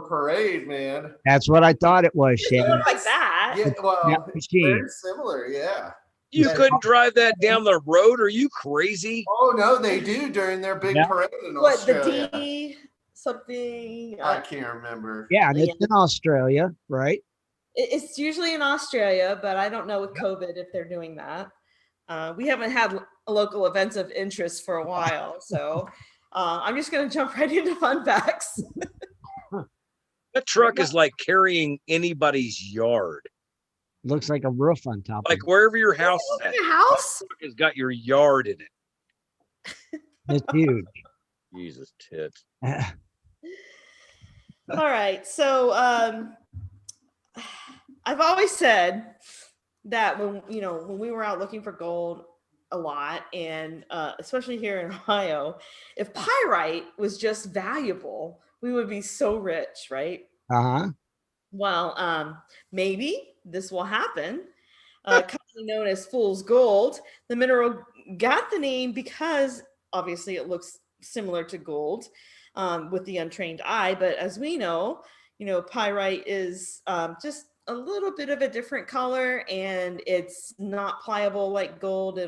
parade, man. That's what I thought it was, Shane. Like that. Yeah, well, machine. very similar, yeah. You couldn't drive that down the road? Are you crazy? Oh no, they do during their big parade in Australia. The D something? I can't remember. Yeah, and it's in Australia, right? It's usually in Australia, but I don't know with COVID if they're doing that. We haven't had local events of interest for a while, so I'm just going to jump right into fun facts. That truck is like carrying anybody's yard. Looks like a roof on top. Like wherever your house is at. Your house? That truck has got your yard in it. It's huge. Jesus tits. All right, so I've always said that when we were out looking for gold, a lot, and especially here in Ohio. If pyrite was just valuable, we would be so rich, right? Uh-huh. Well, maybe this will happen. Commonly known as fool's gold, the mineral got the name because obviously it looks similar to gold with the untrained eye. But as we know, pyrite is just a little bit of a different color, and it's not pliable like gold.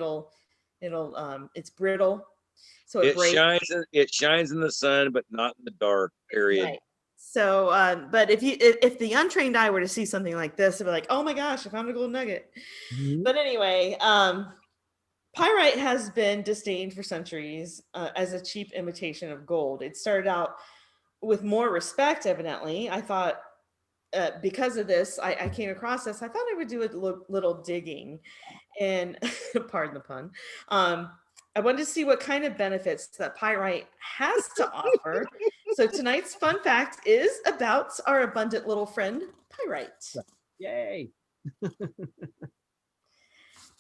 It's brittle, so it breaks. It shines in the sun, but not in the dark. Period. Right. So, but if the untrained eye were to see something like this, they'd be like, "Oh my gosh, I found a gold nugget." Mhm. But anyway, pyrite has been disdained for centuries as a cheap imitation of gold. It started out with more respect, evidently. I thought because of this, I came across this. I thought I would do a little digging, and pardon the pun. I wanted to see what kind of benefits that pyrite has to offer. So tonight's fun fact is about our abundant little friend, pyrite. Yay.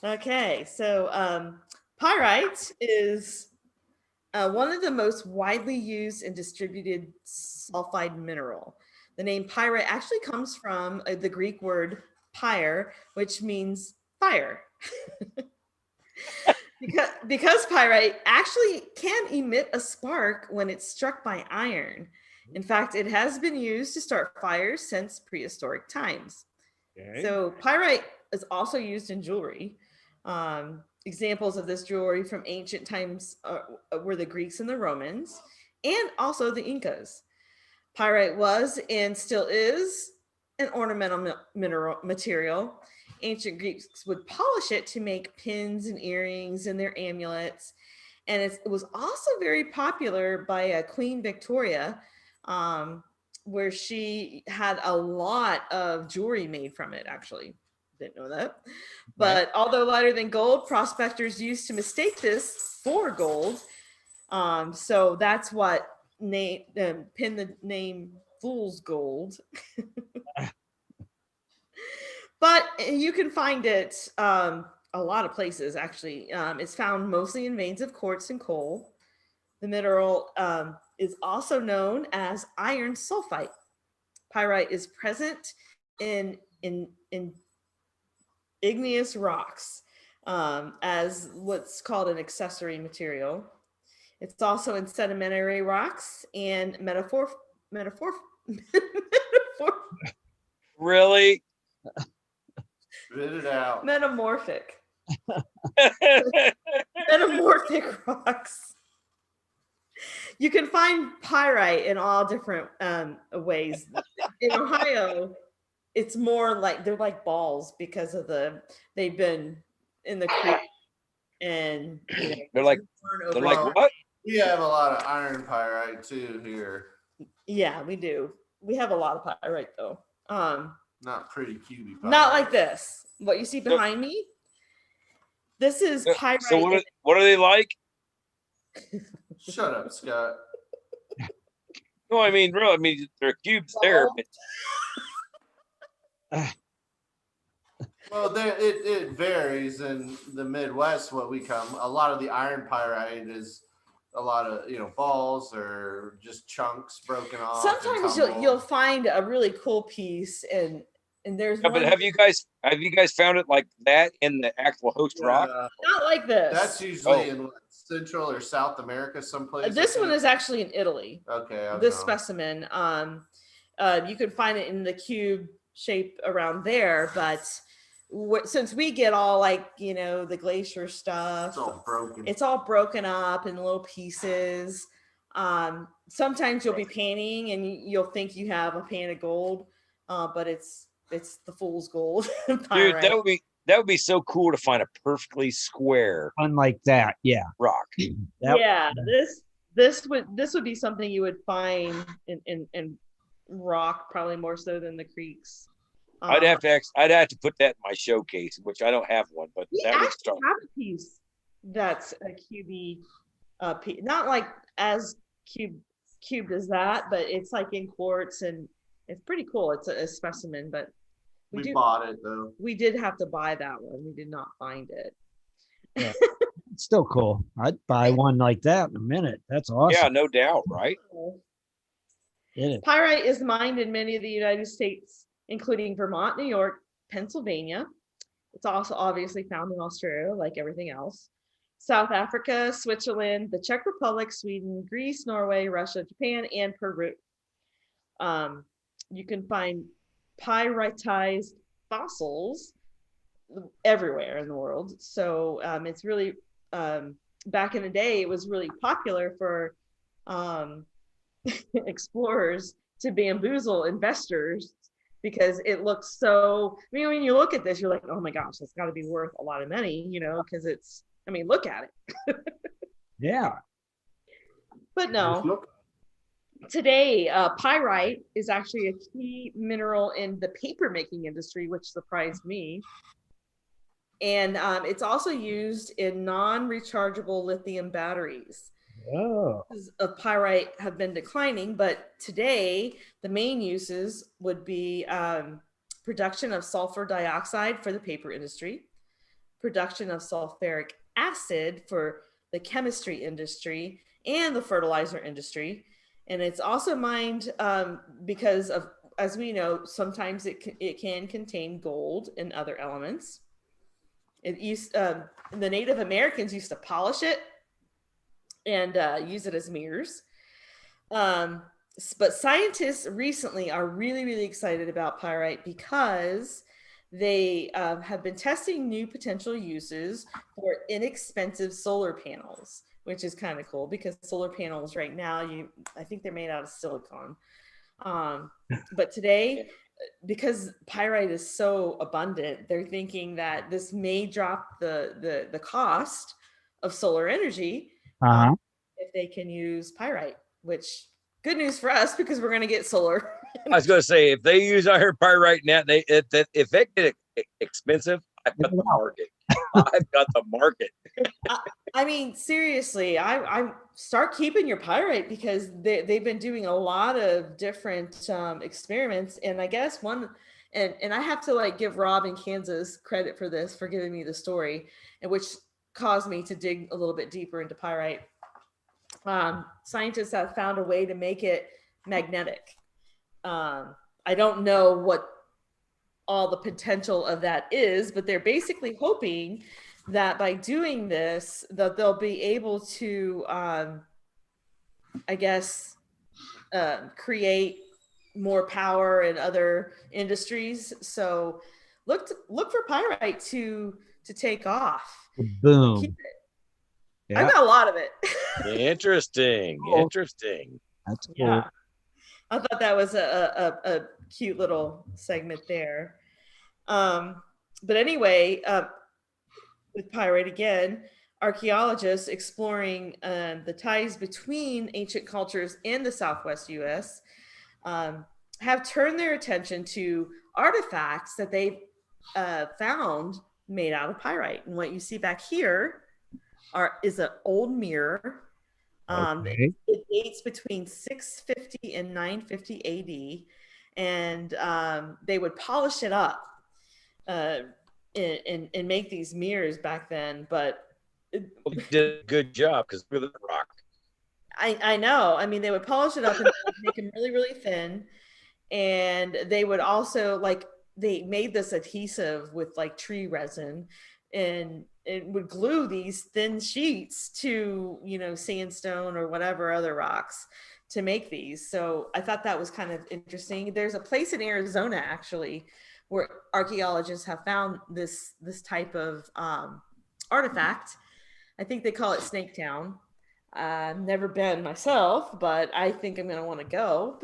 Okay, so pyrite is one of the most widely used and distributed sulfide mineral. The name pyrite actually comes from the Greek word pyre, which means fire. Because pyrite actually can emit a spark when it's struck by iron. In fact, it has been used to start fires since prehistoric times. Okay. So pyrite is also used in jewelry. Examples of this jewelry from ancient times were the Greeks and the Romans, and also the Incas. Pyrite was and still is an ornamental material. Ancient Greeks would polish it to make pins and earrings and their amulets. And it was also very popular by Queen Victoria, where she had a lot of jewelry made from it, actually. Didn't know that. But although lighter than gold, prospectors used to mistake this for gold. So that's what pinned the name Fool's Gold. But you can find it a lot of places, actually. It's found mostly in veins of quartz and coal. The mineral is also known as iron sulfite. Pyrite is present in igneous rocks as what's called an accessory material. It's also in sedimentary rocks and Really? Spit it out. metamorphic rocks. You can find pyrite in all different ways. In Ohio, it's more like they're like balls because of they've been in the creek, and They're like what? We have a lot of iron pyrite too here. Yeah, we do. We have a lot of pyrite though. Not pretty cubey pyrite. Not like this. What you see behind me? This is pyrite. So what are they like? Shut up, Scott. No, I mean, really, I mean, there are cubes there. But... Well, it varies in the Midwest. What we come, a lot of the iron pyrite is a lot of balls or just chunks broken off. Sometimes you'll find a really cool piece, and there's yeah, but have you guys found it like that in the actual host rock? Not like this. That's usually in Central or South America, someplace. This one is actually in Italy. Okay. This specimen, you could find it in the cube shape around there, but since we get all the glacier stuff, it's all broken up in little pieces. Sometimes you'll be panning and you'll think you have a pan of gold, but it's the fool's gold. Dude, that would be so cool to find a perfectly square, unlike that, rock. This would be something you would find in rock, probably more so than the creeks. I'd have to put that in my showcase, which I don't have one, but we that would actually start. have a piece that's a cubey, not like as cubed as that, but it's like in quartz and it's pretty cool. It's a specimen, but we bought it though. We did have to buy that one. We did not find it. Yeah. still cool. I'd buy one like that in a minute. That's awesome. Yeah, no doubt, right? It is. Pyrite is mined in many of the United States, including Vermont, New York, Pennsylvania. It's also obviously found in Australia, like everything else. South Africa, Switzerland, the Czech Republic, Sweden, Greece, Norway, Russia, Japan, and Peru. You can find pyritized fossils everywhere in the world. So it's really, back in the day, it was really popular for explorers to bamboozle investors because it looks so, I mean, when you look at this, you're like, oh my gosh, it's got to be worth a lot of money, you know, because it's, I mean, look at it. Yeah. But no, today, pyrite is actually a key mineral in the paper making industry, which surprised me. And it's also used in non-rechargeable lithium batteries. Oh. Of pyrite have been declining, but today the main uses would be production of sulfur dioxide for the paper industry, production of sulfuric acid for the chemistry industry and the fertilizer industry. And it's also mined because of, as we know, sometimes it can contain gold and other elements. It used the Native Americans used to polish it and use it as mirrors. But scientists recently are really, really excited about pyrite because they have been testing new potential uses for inexpensive solar panels, which is kind of cool because solar panels right now, I think they're made out of silicon. But today, because pyrite is so abundant, they're thinking that this may drop the cost of solar energy if they can use pyrite, which good news for us because we're going to get solar. I was going to say, if they use iron pyrite now, if it get expensive, I've got the market. I've got the market. I mean, seriously, I start keeping your pyrite because they've been doing a lot of different experiments, and I guess one, and I have to like give Rob in Kansas credit for this, for giving me the story, and which caused me to dig a little bit deeper into pyrite. Scientists have found a way to make it magnetic. I don't know what all the potential of that is, but they're basically hoping that by doing this, that they'll be able to, I guess, create more power in other industries. So look for pyrite to take off. Boom. Keep it. Yeah. I've got a lot of it. Interesting. Interesting. That's cool. Yeah. I thought that was a cute little segment there. But anyway, with pyrite again, archaeologists exploring the ties between ancient cultures in the Southwest U.S. Have turned their attention to artifacts that they found made out of pyrite. And what you see back here is an old mirror. Okay. It dates between 650 and 950 AD, and they would polish it up and make these mirrors back then. But They did a good job because look at the rock. I know. I mean, they would polish it up and make them really, really thin, and they would also they made this adhesive with like tree resin, and it would glue these thin sheets to, sandstone or whatever other rocks to make these. So I thought that was kind of interesting. There's a place in Arizona actually where archaeologists have found this type of artifact. I think they call it Snake Town. I've never been myself, but I think I'm going to want to go.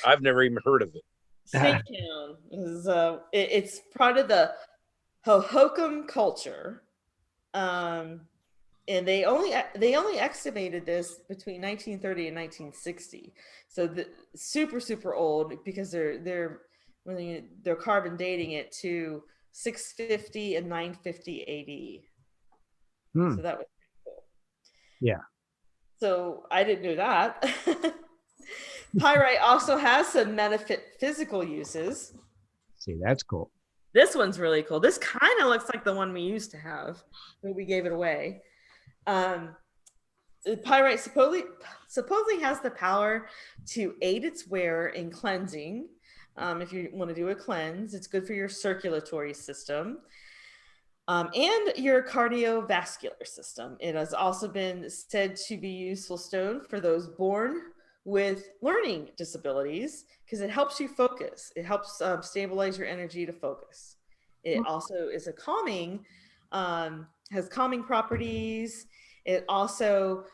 I've never even heard of it. Snake Town is it's part of the Hohokam culture. And they only excavated this between 1930 and 1960. So super old because they're carbon dating it to 650 and 950 AD. So that was pretty cool. Yeah. So I didn't know that. Pyrite also has some metaphysical uses. See, that's cool. This one's really cool. This kind of looks like the one we used to have, but we gave it away. The pyrite supposedly has the power to aid its wearer in cleansing. If you want to do a cleanse, it's good for your circulatory system and your cardiovascular system. It has also been said to be a useful stone for those born with learning disabilities because it helps you focus. It helps stabilize your energy to focus. It also is a calming, has calming properties. It also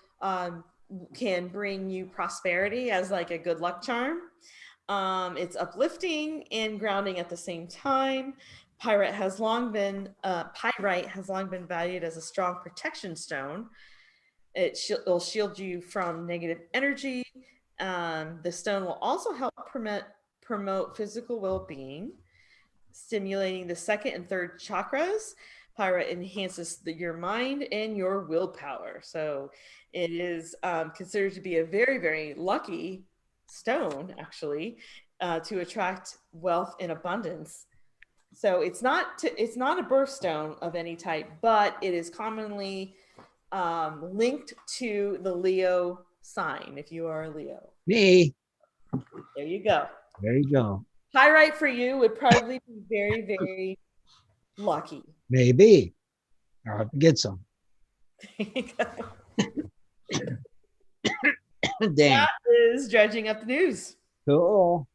can bring you prosperity as like a good luck charm. It's uplifting and grounding at the same time. Pyrite has long been valued as a strong protection stone. It'll shield you from negative energy. The stone will also help promote physical well-being, stimulating the second and third chakras. Pyrite enhances your mind and your willpower. So it is considered to be a very, very lucky stone, actually, to attract wealth and abundance. So it's not a birthstone of any type, but it is commonly linked to the Leo sign, if you are a Leo. Me. There you go. There you go. Pyrite for you would probably be very, very lucky. Maybe. I'll have to get some. There you go. Damn. That is dredging up the news Cool.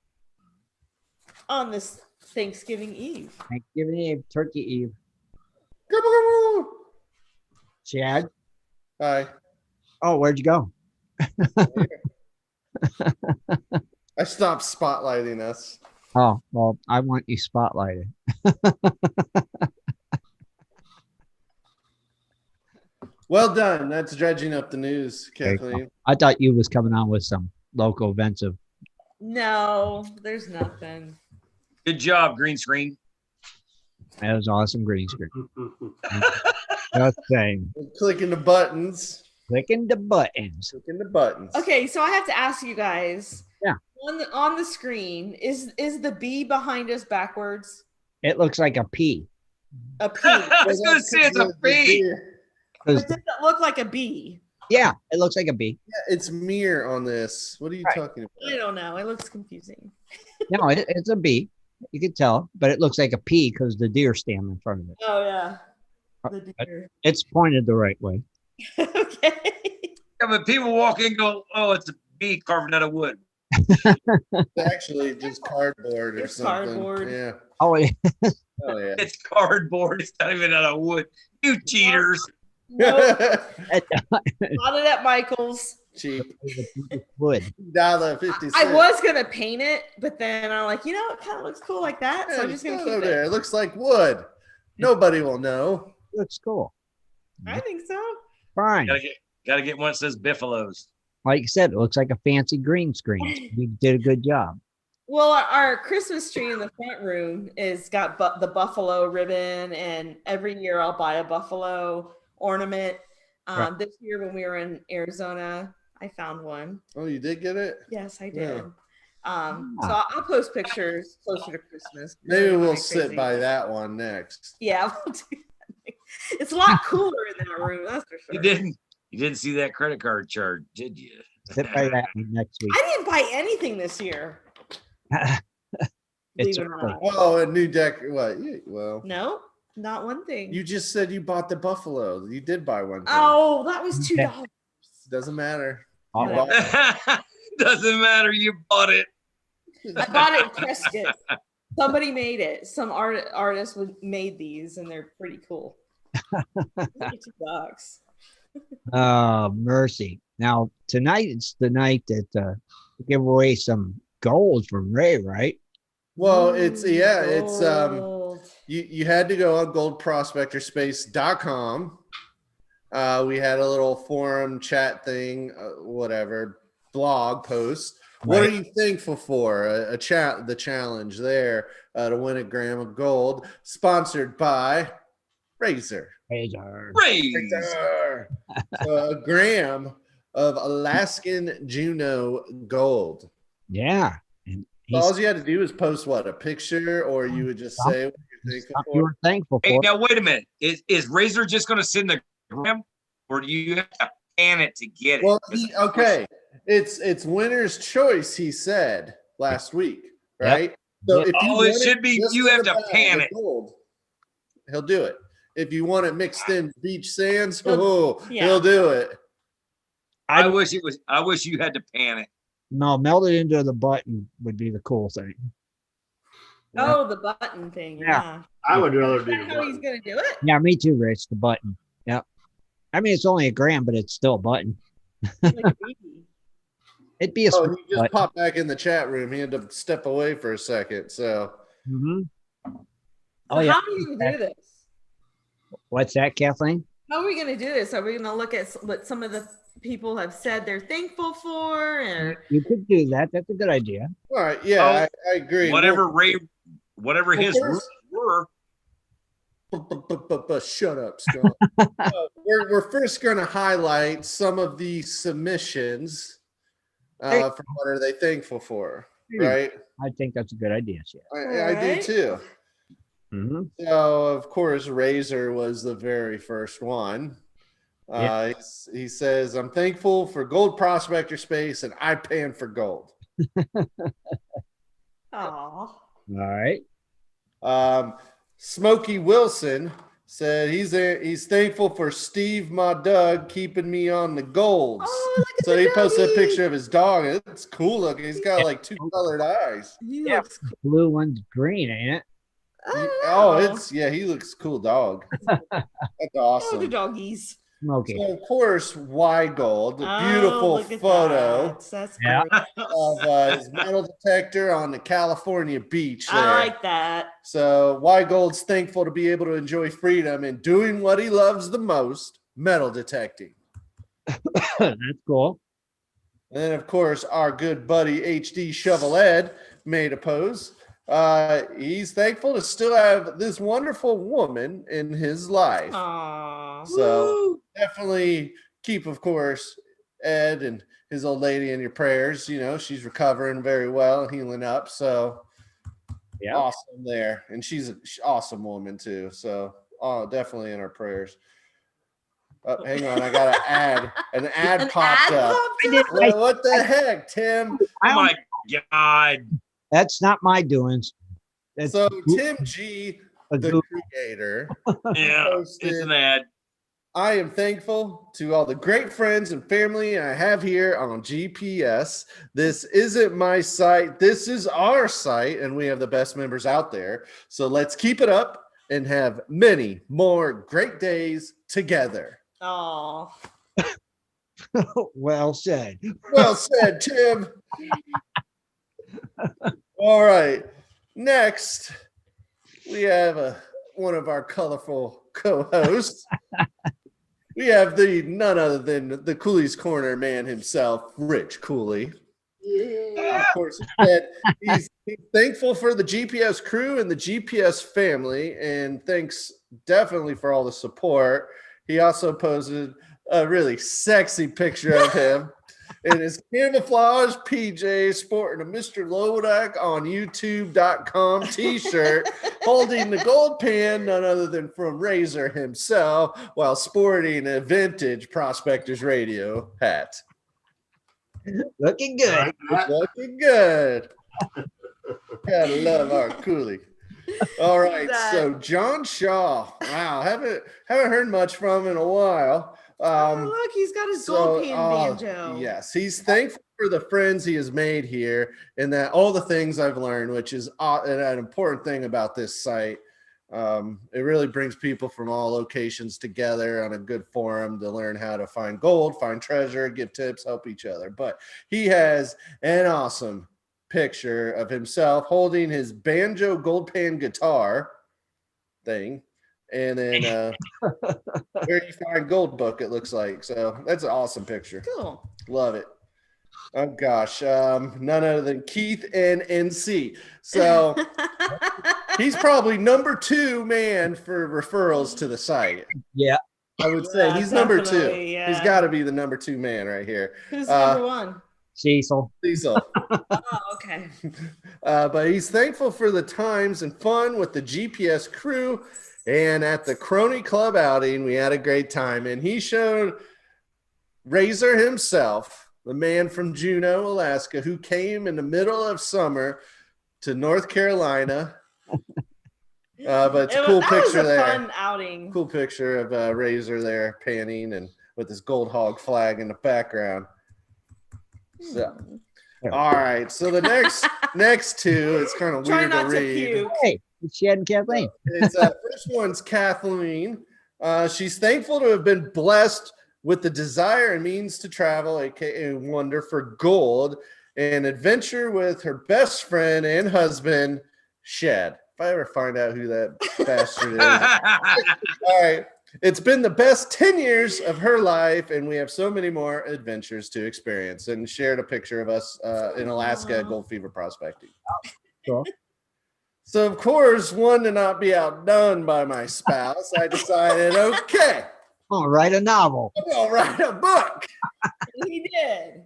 on this Thanksgiving Eve. Thanksgiving Eve, Turkey Eve. Chad? Hi. Oh, where'd you go? I stopped spotlighting us. Oh, well, I want you spotlighted. Well done. That's dredging up the news, There you go. Kathleen. I thought you was coming on with some local events of. No, there's nothing. Good job, green screen. That was awesome green screen. Just saying. Clicking the buttons. Clicking the buttons. Clicking the buttons. Okay, so I have to ask you guys. Yeah. On the screen, is the B behind us backwards? It looks like a P. A P. I was going to say it's a B. But does it look like a B? Yeah, it looks like a B. Yeah, it's mirror on this. What are you talking about? I don't know. It looks confusing. No, it's a B. You can tell, but it looks like a P because the deer stand in front of it. Oh yeah. The deer. It's pointed the right way. Okay. Yeah, but people walk in and go, oh, it's a B carved out of wood. It's actually just cardboard or It's something. cardboard. Yeah. Oh, it Oh yeah. It's cardboard. It's not even out of wood. You cheaters. Nope. Bought it at Michael's. Cheap. wood. $1.50. I was gonna paint it, but then I'm like, it kind of looks cool like that, so I'm just gonna keep over it. there. It looks like wood. Nobody will know. Looks cool. I think so. Fine. Gotta get one that says Biffalos. Like you said, it looks like a fancy green screen. You did a good job. Well, our Christmas tree in the front room is got the buffalo ribbon, and every year I'll buy a buffalo ornament. Right. This year when we were in Arizona, I found one. Oh, you did get it? Yes, I did. Yeah. So I'll post pictures closer to Christmas. Maybe Really we'll crazy. sit by that one next. Yeah, we'll do that. It's a lot cooler in that room, that's for sure. You didn't see that credit card charge, did you? Sit by that one next week. I didn't buy anything this year. It's Believe it or early. not. Oh, a new deck. What? Well, No, not one thing. you just said you bought the buffalo. You did buy one. Thing. Oh, that was $2. Doesn't matter. Oh, You bought it. Doesn't matter. You bought it. I bought it in Prescott. Somebody made it. Some artist made these, and they're pretty cool. $2. Oh, mercy. Now, tonight it's the night that we give away some gold from Ray, right? Well, it's Gold. you had to go on goldprospectorspace.com. We had a little forum chat thing, whatever, blog post. What are you thankful for? The challenge there to win a gram of gold, sponsored by Razor. Razor. Razor. A gram of Alaskan Juno gold. Yeah. And All you had to do is post a picture, or you would just say what you're thankful you for. were thankful Hey, for. now wait a minute. Is Razor just going to send the gram? or do you have to pan it to get it? Well, it's winner's choice. He said last week, right? So if you it want should be just you in have the to bag pan of it. gold, he'll do it. If you want it mixed in beach sands, Yeah. he'll do it. I wish you had to pan it. No, melt it into the button would be the cool thing. Oh, the button thing. Yeah. I would rather Is do that how he's gonna do it? Yeah, me too, Rich. The button. Yep. I mean, it's only $1 but it's still a button. Like a baby. It'd be a Oh, small he just button. popped back in the chat room. He had to step away for a second. So Mhm. So Oh, yeah. how are we gonna do this? What's that, Kathleen? How are we gonna do this? Are we gonna look at what some of the people have said they're thankful for, or You could do that. That's a good idea. all right, yeah, I agree. Whatever Well, his first- rules were. But shut up, Scott. We're first going to highlight some of the submissions for what are they thankful for, right? I think that's a good idea. Yeah. I do Alright. too. Mm-hmm. So, of course, Razor was the very first one. Yeah. He says, I'm thankful for gold prospector space and I pan for gold. Aw. All right. Smokey Wilson said he's thankful for Steve my Doug keeping me on the golds. Oh, look at So the he posted a doggy. picture of his dog. It's cool looking. He's got like 2 colored eyes. He Yeah. looks cool. Blue one's green, ain't it? He looks cool dog. That's Oh, the awesome. doggies. Smoky. So of course, Y Gold, the Oh, beautiful look at photo that. That's Yeah. great. of his metal detector on the California beach there. I like that. So Y Gold's thankful to be able to enjoy freedom and doing what he loves the most, metal detecting. That's cool. And then, of course, our good buddy HD Shovel Ed made a pose. He's thankful to still have this wonderful woman in his life. Aw. So definitely keep, of course, Ed and his old lady in your prayers. You know, she's recovering very well and healing up. So Yeah. awesome there. And she's an awesome woman too. So definitely in our prayers. Oh, hang on, I got an ad popped up. Well, what the heck, Tim? Oh my God. That's not my doings. That's So Tim G, the creator, Yeah, posted, it's an ad. I am thankful to all the great friends and family I have here on GPS. This isn't my site. This is our site, and we have the best members out there. So let's keep it up and have many more great days together. Oh. Well said. Well said, Tim. All right. Next, we have one of our colorful co-hosts. We have none other than the Cooley's Corner man himself, Rich Cooley. Of course, he's thankful for the GPS crew and the GPS family, and thanks definitely for all the support. He also posted a really sexy picture of him in his camouflage PJ sporting a Mr. Lodak on YouTube.com t-shirt, holding the gold pan, none other than from Razor himself, while sporting a vintage Prospectors Radio hat. Looking good. Looking good. Gotta love our Cooley. All right, so John Shaw. Wow, haven't heard much from him in a while. Look, he's got his gold pan banjo. Yes, he's thankful for the friends he has made here and that all the things I've learned, which is an important thing about this site. It really brings people from all locations together on a good forum to learn how to find gold, find treasure, give tips, help each other. But he has an awesome picture of himself holding his banjo gold pan guitar thing, and then where you find gold book, it looks like. So that's an awesome picture. Cool. Love it. Oh gosh, none other than Keith and NC. So he's probably number 2 man for referrals to the site. Yeah. I would say he's number 2. Yeah. He's got to be the number 2 man right here. Who's number 1? Cecil. Cecil. Oh, okay. But he's thankful for the times and fun with the GPS crew And at the Crony Club outing, we had a great time. And he showed Razor himself, the man from Juneau, Alaska, who came in the middle of summer to North Carolina. But it's a cool picture there. Fun outing. Cool picture of Razor there panning and with his gold hog flag in the background. So, all right. So the next two, it's kind of weird to read. Hey, it's Chad and Kathleen. It's first one's Kathleen. She's thankful to have been blessed with the desire and means to travel, aka wonder for gold, and adventure with her best friend and husband, Shad. If I ever find out who that bastard is. All right. It's been the best 10 years of her life, and we have so many more adventures to experience. And shared a picture of us in Alaska at Gold Fever prospecting. Cool. So, of course, one to not be outdone by my spouse, I decided, okay. I'll write a novel. I'll write a book. He did.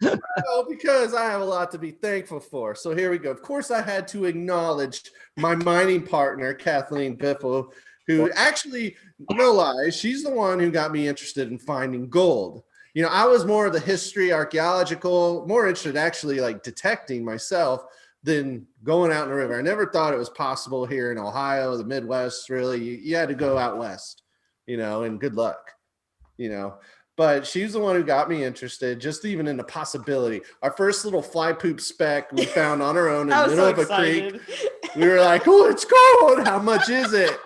Well, because I have a lot to be thankful for. So here we go. Of course, I had to acknowledge my mining partner, Kathleen Biffle, who actually, no lies, she's the one who got me interested in finding gold. You know, I was more of the history, archaeological, more interested actually like detecting myself than going out in the river. I never thought it was possible here in Ohio, the Midwest, really. You had to go out west, you know, and good luck, you know. But she's the one who got me interested, just even in the possibility. Our first little fly poop speck we found on our own in the middle of a creek. We were like, oh, it's gold. How much is it?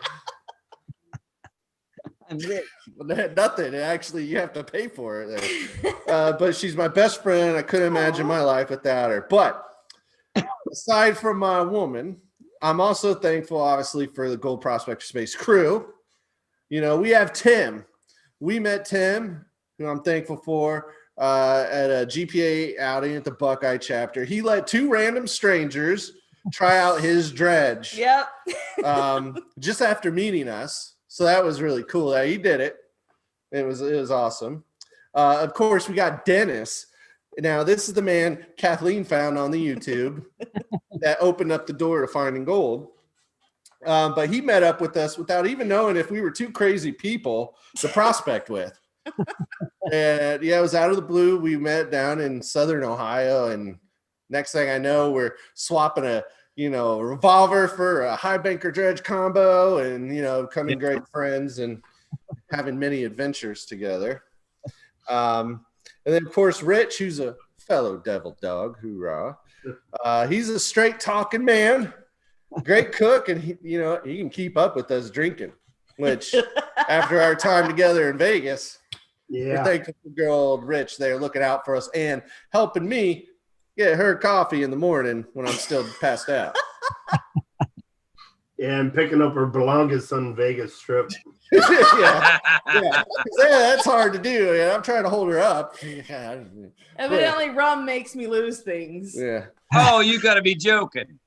Nothing. Actually, you have to pay for it there. But she's my best friend. I couldn't imagine my life without her. But aside from my woman, I'm also thankful, obviously, for the Gold Prospector Space crew. You know, we have Tim. We met Tim, who I'm thankful for, at a GPA outing at the Buckeye chapter. He let two random strangers try out his dredge. Yep. Just after meeting us. So that was really cool. He did it. It was awesome. Of course, we got Dennis. Now, this is the man Kathleen found on the YouTube that opened up the door to finding gold. But he met up with us without even knowing if we were two crazy people to prospect with. And yeah, it was out of the blue. We met down in Southern Ohio, and next thing I know, we're swapping a revolver for a high banker dredge combo, and becoming great friends and having many adventures together. And then of course Rich, who's a fellow devil dog, hoorah. He's a straight talking man, great cook, and he can keep up with us drinking, which after our time together in Vegas, we're thankful for good old Rich there looking out for us and helping me get her coffee in the morning when I'm still passed out. And picking up her belongings on Vegas Strip. yeah, that's hard to do. Yeah, I'm trying to hold her up. Evidently, rum makes me lose things. Yeah. Oh, you got to be joking.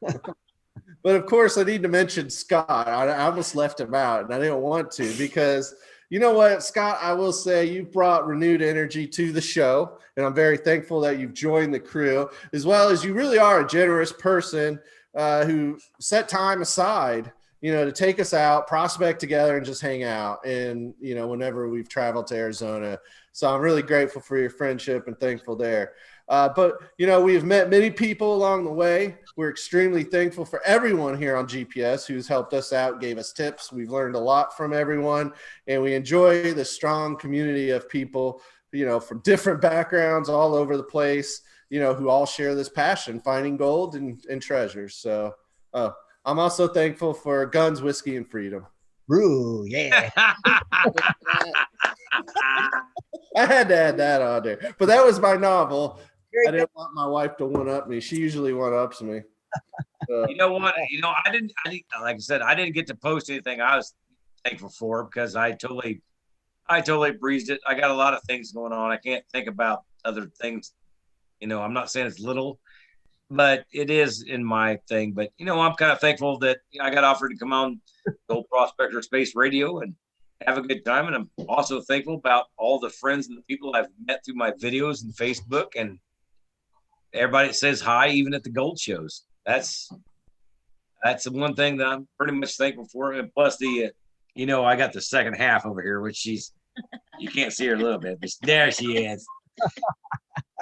But of course, I need to mention Scott. I almost left him out, and I didn't want to because you know what, Scott, I will say you've brought renewed energy to the show, and I'm very thankful that you've joined the crew, as well as you really are a generous person who set time aside, to take us out, prospect together, and just hang out. And, whenever we've traveled to Arizona. So I'm really grateful for your friendship and thankful there. But we have met many people along the way. We're extremely thankful for everyone here on GPS who's helped us out, gave us tips. We've learned a lot from everyone, and we enjoy the strong community of people, from different backgrounds all over the place, who all share this passion, finding gold and treasures. So I'm also thankful for guns, whiskey, and freedom. Ooh, yeah. I had to add that on there. But that was my novel. I didn't want my wife to one-up me. She usually one-ups me. You know what? I didn't, like I said, I didn't get to post anything I was thankful for because I totally breezed it. I got a lot of things going on. I can't think about other things. I'm not saying it's little, but it is in my thing. But, I'm kind of thankful that I got offered to come on Gold Prospector Space Radio and have a good time. And I'm also thankful about all the friends and the people I've met through my videos and Facebook and everybody that says hi, even at the gold shows. That's That's the one thing that I'm pretty much thankful for. And plus the, I got the second half over here, which you can't see her a little bit, but there she is.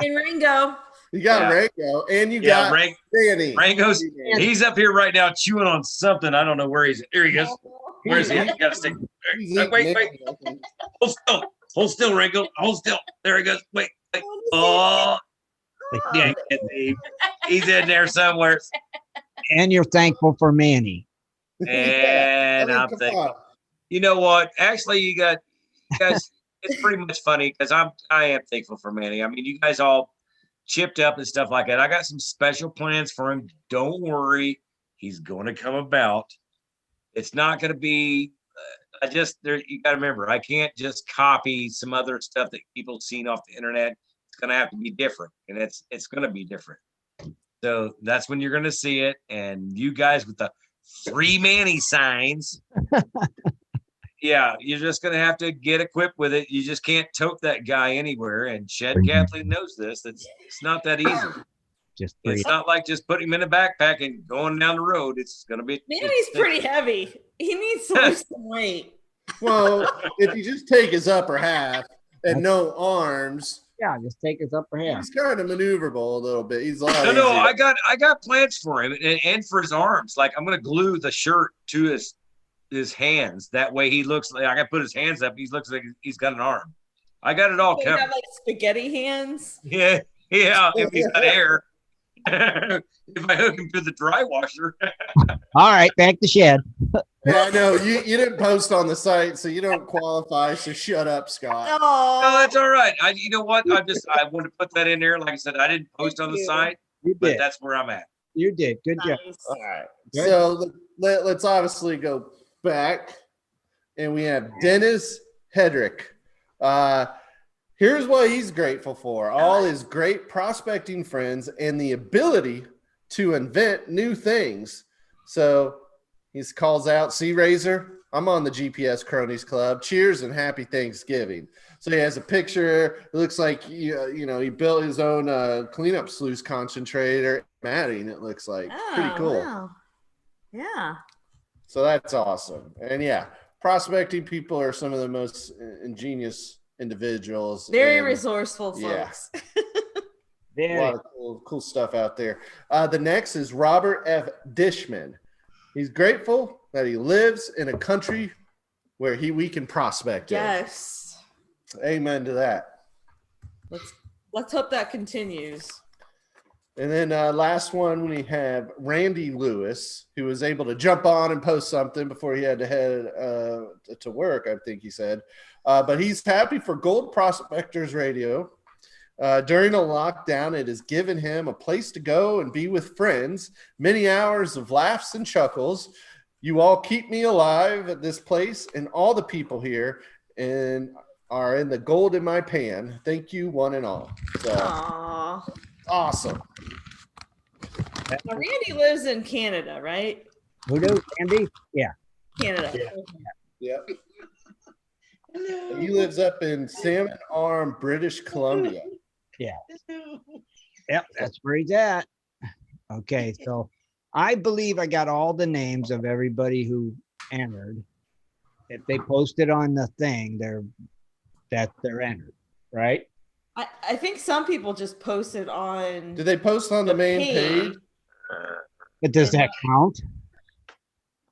And Ringo. You got Rango, and you got Danny. Rango's, he's up here right now chewing on something. I don't know where he's. Here he goes. Where is he? You got to stick. Wait. Hold still, Ringo. Hold still. There he goes. Wait. Oh. Yeah, he's in there somewhere. And you're thankful for Manny. And I'm thankful. You know what? Actually, you guys, it's pretty much funny because I am thankful for Manny. I mean, you guys all chipped up and stuff like that. I got some special plans for him. Don't worry. He's going to come about. It's not going to be, you got to remember, I can't just copy some other stuff that people seen off the internet. It's going to have to be different, and it's going to be different. So that's when you're going to see it. And you guys with the 3 Manny signs, yeah, you're just going to have to get equipped with it. You just can't tote that guy anywhere. And Kathleen knows this. It's not that easy. It's not like just putting him in a backpack and going down the road. It's going to be. Manny's pretty heavy. He needs to lose some weight. Well, if you just take his upper half and no arms. Yeah, just take his upper half. He's kind of maneuverable a little bit. He's like, no. I got plans for him and for his arms. Like I'm going to glue the shirt to his hands. That way he looks like I can put his hands up. He looks like he's got an arm. I got it all covered. Have like spaghetti hands. Yeah. If he's got hair. If I hook him through the dry washer. All right, back to shed. Yeah, no, you didn't post on the site, so you don't qualify. So shut up, Scott. Oh, no, that's all right. You know what? I want to put that in there. Like I said, I didn't post on the site, but that's where I'm at. You did. Good job. All right. Good. So let's obviously go back, and we have Dennis Hedrick. Here's what he's grateful for: all his great prospecting friends and the ability to invent new things. So he calls out, "See, Razor, I'm on the GPS Cronies Club. Cheers and happy Thanksgiving." So he has a picture. It looks like he built his own cleanup sluice concentrator matting. It looks like pretty cool. Wow. Yeah. So that's awesome. And yeah, prospecting people are some of the most ingenious individuals. Very resourceful folks. Yeah. A lot of cool stuff out there. The next is Robert F. Dishman. He's grateful that he lives in a country where we can prospect. Yes. Amen to that. Let's hope that continues. And then last one, we have Randy Lewis, who was able to jump on and post something before he had to head to work, I think he said. But he's happy for Gold Prospectors Radio. During a lockdown, it has given him a place to go and be with friends, many hours of laughs and chuckles. You all keep me alive at this place, and all the people here are in the gold in my pan. Thank you, one and all. So, awesome. Now, Randy lives in Canada, right? Who knows, Randy? Yeah. Canada. Yeah. He lives up in Salmon Arm, British Columbia. Yeah. Yep, that's where he's at. Okay, so I believe I got all the names of everybody who entered. If they posted on the thing, they're entered, right? I think some people just posted on. Did they post on the main page? But does that count?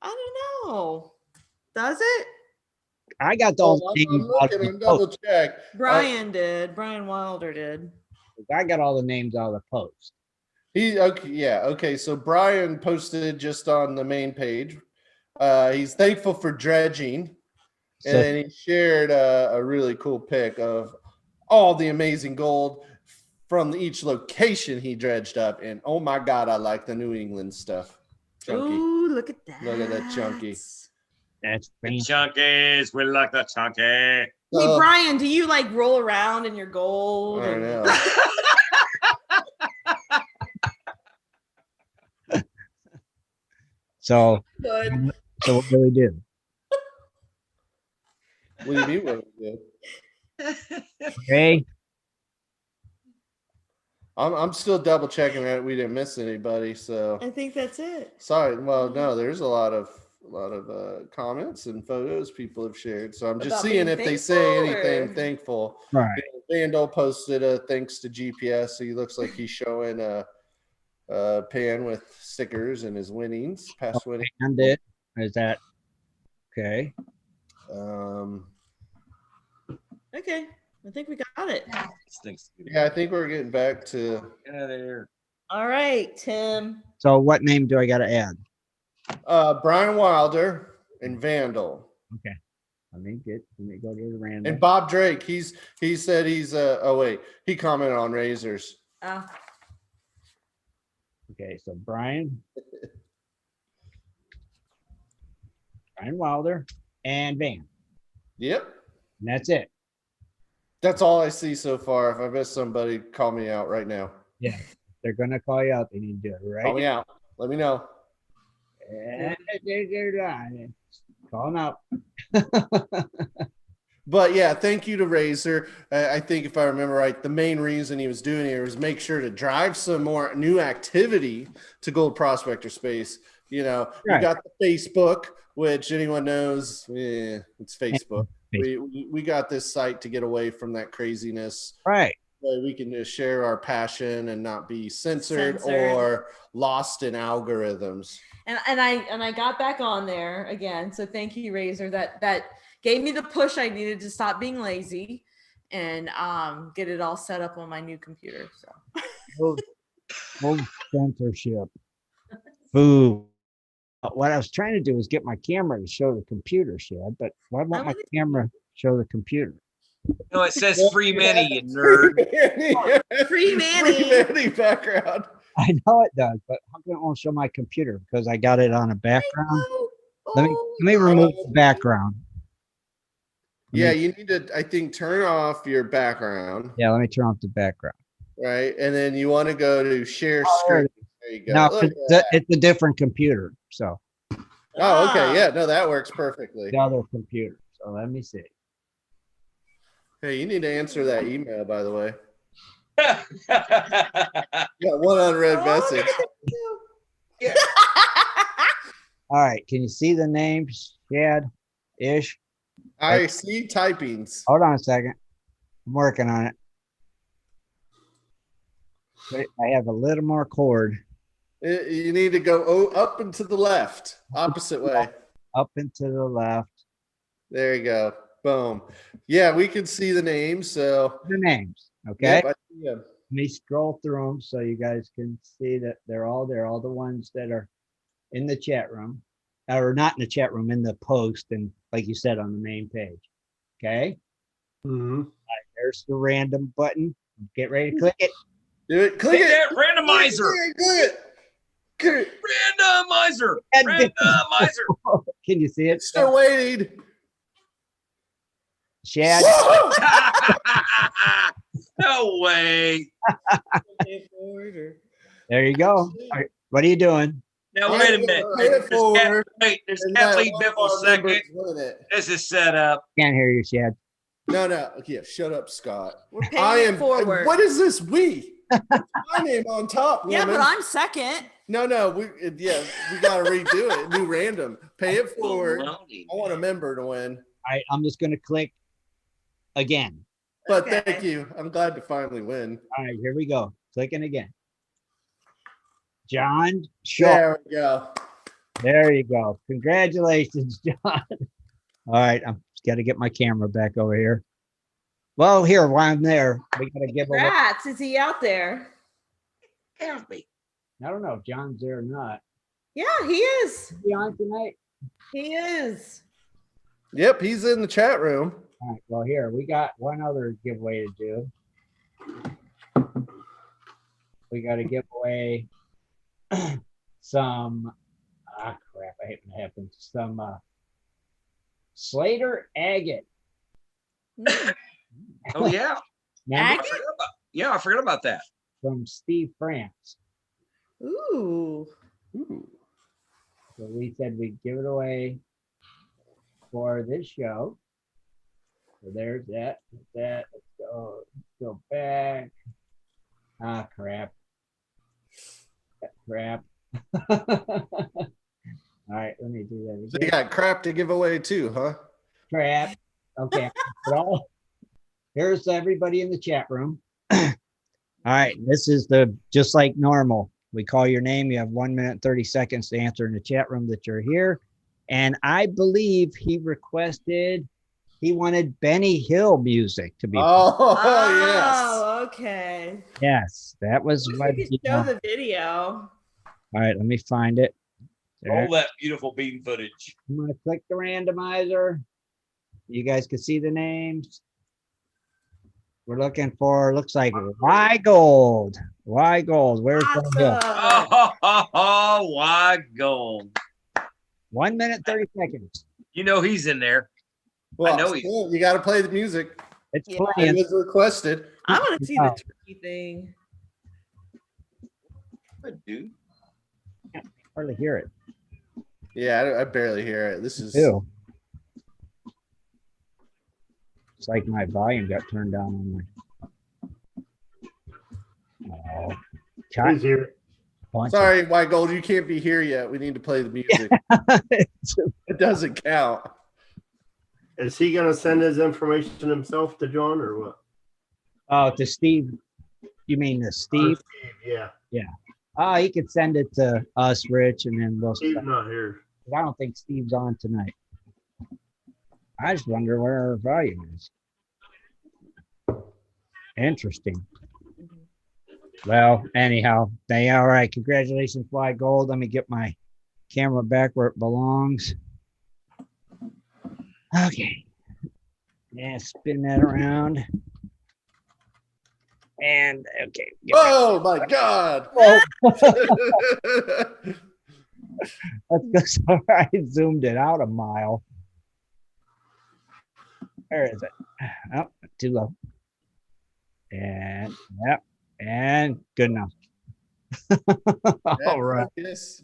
I don't know. Does it? I got those names. I'm looking and double check. Brian did. Brian Wilder did. I got all the names out of the post. Okay. So Brian posted just on the main page. He's thankful for dredging, and then he shared a really cool pic of all the amazing gold from each location he dredged up. And oh my God, I like the New England stuff. Chunky. Ooh, look at that. Look at that chunky. That's the chunkies. We like the chunky. Hey, Brian, do you like roll around in your gold? I know. So what do we do? What do you mean what we did? Okay. I'm still double checking that we didn't miss anybody. So I think that's it. sorry. Well, no, there's a lot of comments and photos people have shared. So I'm just About seeing being if they say thankful, anything or- thankful. Right. Vandal posted a thanks to GPS. So he looks like he's showing a pan with stickers and his winnings, past winnings. And it is that okay? Okay, I think we got it. Stinks. Yeah, I think we're getting back to. Get out of here. All right, Tim. So what name do I got to add? Brian Wilder and Vandal. Okay. Let me go to the random. And Bob Drake, he said he's oh wait, he commented on razors. Okay, so Brian Wilder and Van. Yep. And that's it. That's all I see so far. If I miss somebody, call me out right now. Yeah. They're gonna call you out. They need to do it right. Call me out. Let me know. And call them out. But yeah, thank you to Razor. I think if I remember right, the main reason he was doing it was make sure to drive some more new activity to Gold Prospector Space. You know, Right. You got the Facebook, which anyone knows, it's Facebook. We got this site to get away from that craziness. Right. So we can just share our passion and not be censored or lost in algorithms. And I got back on there again. So thank you, Razor. That gave me the push I needed to stop being lazy and get it all set up on my new computer. So Full censorship. Boo. What I was trying to do was get my camera to show the computer, Shad, but why won't my camera show the computer? No, it says free mini, you nerd. Free Manny. Free Manny background. I know it does, but how come it won't show my computer? Because I got it on a background. Let me remove the background. Yeah, you need to, I think, turn off your background. Yeah, let me turn off the background. Right. And then you want to go to share screen. There you go. No, Look at it's a different computer. So oh, okay. Yeah, no, that works perfectly. the other computer. So let me see. Hey, you need to answer that email, by the way. Got one unread message. Yeah. All right. Can you see the names, Shad? Ish? I see typings. Hold on a second. I'm working on it. Wait, I have a little more cord. You need to go up and to the left, opposite way. Up and to the left. There you go. Boom. Yeah, we can see the names. So The names. Okay. Yep, I see 'em. Let me scroll through them so you guys can see that they're all there. All the ones that are in the chat room, or not in the chat room, in the post, and like you said, on the main page. Okay. Mm-hmm. All right, there's the random button. Get ready to click it. Do it. Click Hit it. that randomizer. Click it. Click it. Randomizer. And- Randomizer. Can you see it? Still waiting. Shad. No way. There you go. All right, what are you doing? Now wait a minute. Pay it forward. There's And Kathleen let Biffle our second. members win it. This is set up. Can't hear you, Shad. No. Yeah, shut up, Scott. We're paying it forward. What is this? We. My name on top. Yeah, woman. but I'm second. No. We got to redo it. New random. Pay it forward. I want a member to win. All right, I'm just going to click again. But Okay. thank you. I'm glad to finally win. All right, here we go. Clicking again. John Shaw. There we go. There you go. Congratulations, John. All right, I'm got to get my camera back over here. Well, here, while I'm there, we got to give away. Rats, is he out there? I don't know if John's there or not. Yeah, he is. Is he on tonight? He is. Yep, he's in the chat room. All right, well, here, we got one other giveaway to do. We got to give away some, crap, I hate when it happens. Some Slater agate. Oh yeah. Remember? I forgot about that. From Steve France. Ooh. So we said we'd give it away for this show. So there's that. Let's go back. Ah, crap. Crap. All right, let me do that So again. you got crap to give away too, huh? Crap. Okay. Well, here's everybody in the chat room. All right, this is just like normal. We call your name. You have 1 minute and 30 seconds to answer in the chat room that you're here. And I believe he wanted Benny Hill music to be. Oh, Oh, okay. Yes, that was what. You could show the video. All right, let me find it. There. All that beautiful bean footage. I'm gonna click the randomizer. You guys can see the names. We're looking for, looks like Y Gold. Y Gold. Where's Benny Hill? Oh, why gold? 1 minute, 30 seconds. You know he's in there. Well, I know he's. you got to play the music. It's Yeah. It playing. was requested. I want to see the turkey thing. Good dude. Hardly hear it. Yeah, I barely hear it. This is. Ew. It's like my volume got turned down on my. Oh. He's here. Sorry, White Gold, you can't be here yet. We need to play the music. It doesn't count. Is he going to send his information himself to John or what? Oh, to Steve. You mean to Steve? Yeah. Oh, he could send it to us, Rich, and then we'll. Steve's not here. I don't think Steve's on tonight. I just wonder where our volume is. Interesting. Well, anyhow, all right. Congratulations, Fly Gold. Let me get my camera back where it belongs. Okay. Yeah, spin that around. And okay. Oh my God. That's all right. I zoomed it out a mile. Where is it? Oh, too low. And yep. And good enough. All right. Focus.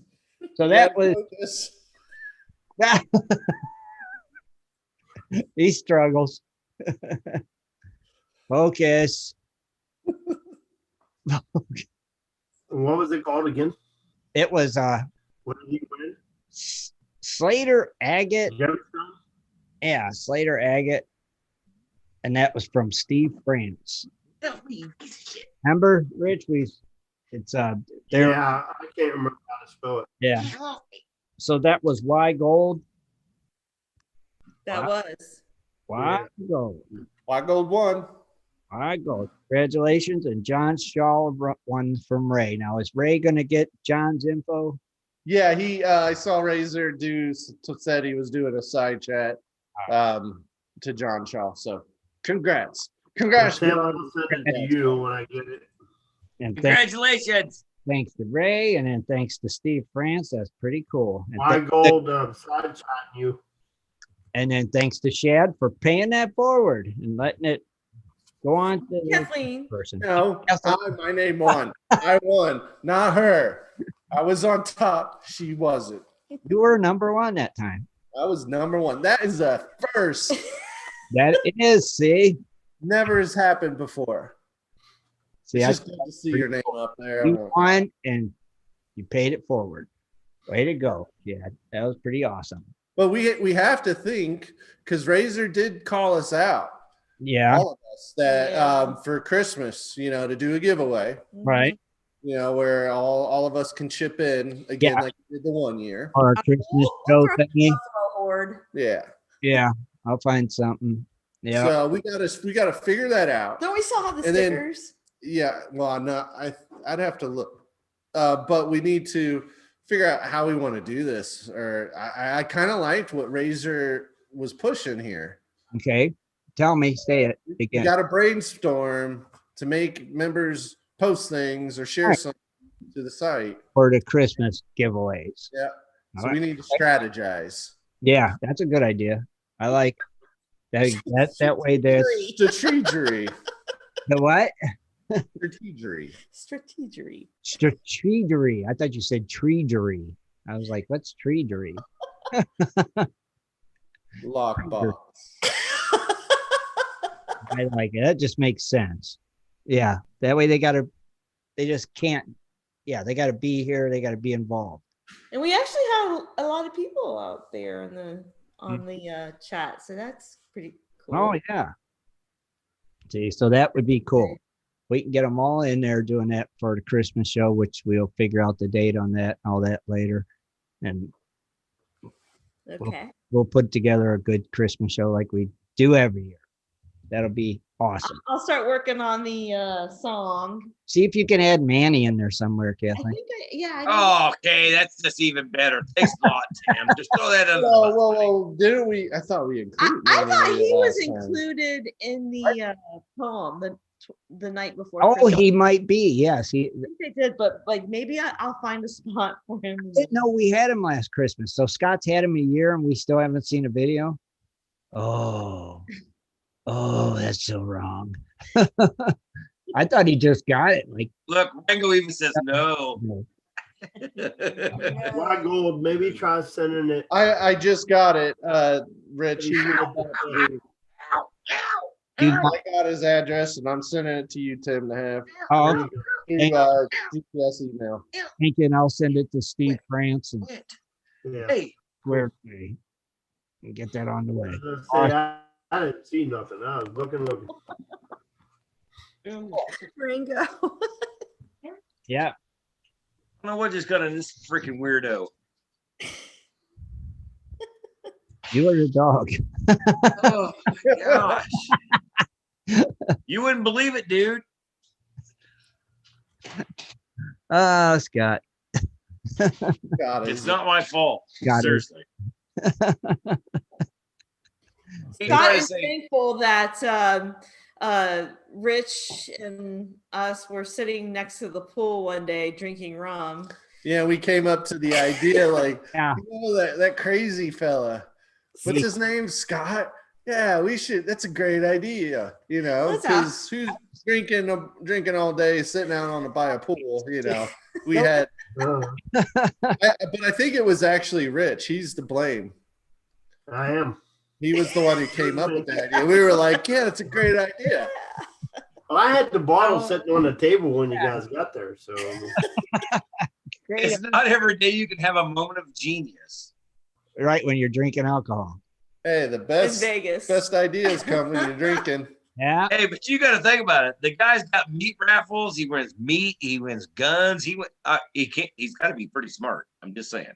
So that was focus. he struggles. Focus. What was it called again? It was What did he win? Slater Agate. Gemstone? Yeah, Slater Agate. And that was from Steve France. Remember, Rich? It's there. Yeah, I can't remember how to spell it. Yeah. So that was Y Gold. That was. Y Gold. White Gold won. Y Gold. Congratulations. And John Shaw won from Ray. Now, is Ray going to get John's info? Yeah, I saw Razor said he was doing a side chat to John Shaw. So congrats. Congrats. I'll send it to you when I get it. And Congratulations. Thanks to Ray, and then thanks to Steve France. That's pretty cool. And My gold side chatting you. And then thanks to Shad for paying that forward and letting it go on to the Kathleen. person. No, my name won. I won, not her. I was on top. She wasn't. You were number one that time. I was number one. That is a first. That is, see? Never has happened before. See, It's I just good to see your name up there. you won and you paid it forward. Way to go. Yeah, that was pretty awesome. But we have to think, because Razor did call us out. Yeah. All of us that for Christmas, to do a giveaway. Right. Where all of us can chip in again, like we did the one year. Our Christmas show thingy. Yeah. Yeah. I'll find something. Yeah. So we gotta figure that out. Don't we still have the And then- stickers? Yeah. Well, no, I'd have to look. But we need to figure out how we want to do this. Or I kind of liked what Razor was pushing here. Okay. Tell me, say it again. You got to brainstorm to make members post things or share something to the site for the Christmas giveaways. Yeah. So All we right. need to strategize. Yeah, that's a good idea. I like that. That way there's Strategery. the what? Strategery. Strategery. I thought you said treegery. I was like, what's treegery? Lockbox. I like it. That just makes sense. Yeah. That way they got to they just can't. Yeah, they got to be here. They got to be involved. And we actually have a lot of people out there on the chat, so that's pretty cool. Oh yeah. See, so that would be cool. We can get them all in there doing that for the Christmas show, which we'll figure out the date on that, all that later, and Okay. we'll put together a good Christmas show like we do every year. That'll be awesome. I'll start working on the song. See if you can add Manny in there somewhere, I Kathleen. think I Oh, okay, that's just even better. Thanks a lot, Tim. Just throw that in. Whoa, didn't we? I thought we included. I thought Manny he was last time. included in the poem the night before. Oh, Christmas. he might be. Yes, I think they did, but like maybe I'll find a spot for him. No, we had him last Christmas. So Scott's had him a year, and we still haven't seen a video. Oh, that's so wrong. I thought he just got it. Like, Look, Rango even says no. Why Gold? Maybe try sending it. I just got it, Rich. I got his address, and I'm sending it to you, Tim, to have oh, through GPS email. thank you, and I'll send it to Steve France and Yeah. Hey, Square and get that on the way. I didn't see nothing. I was looking. Ringo. Yeah. I don't know what just got in this freaking weirdo. You are the dog. Oh my gosh. You wouldn't believe it, dude. Oh, Scott. Got it. It's not my fault. Got it. Seriously. Scott is thankful that Rich and us were sitting next to the pool one day drinking rum. Yeah, we came up to the idea, like, Yeah. you know, that crazy fella. What's his name? Scott? Yeah, we should. That's a great idea, you know, because who's drinking all day, sitting out by a pool, you know. We had, but I think it was actually Rich. He's to blame. I am. He was the one who came up with that idea. We were like, yeah, that's a great idea. Well, I had the bottle sitting on the table when you guys got there, so. It's not every day you can have a moment of genius. Right when you're drinking alcohol. Hey, the best ideas come when you're drinking. Yeah. Hey, but you got to think about it. The guy's got meat raffles. He wins meat. He wins guns. He can't. He's got to be pretty smart. I'm just saying.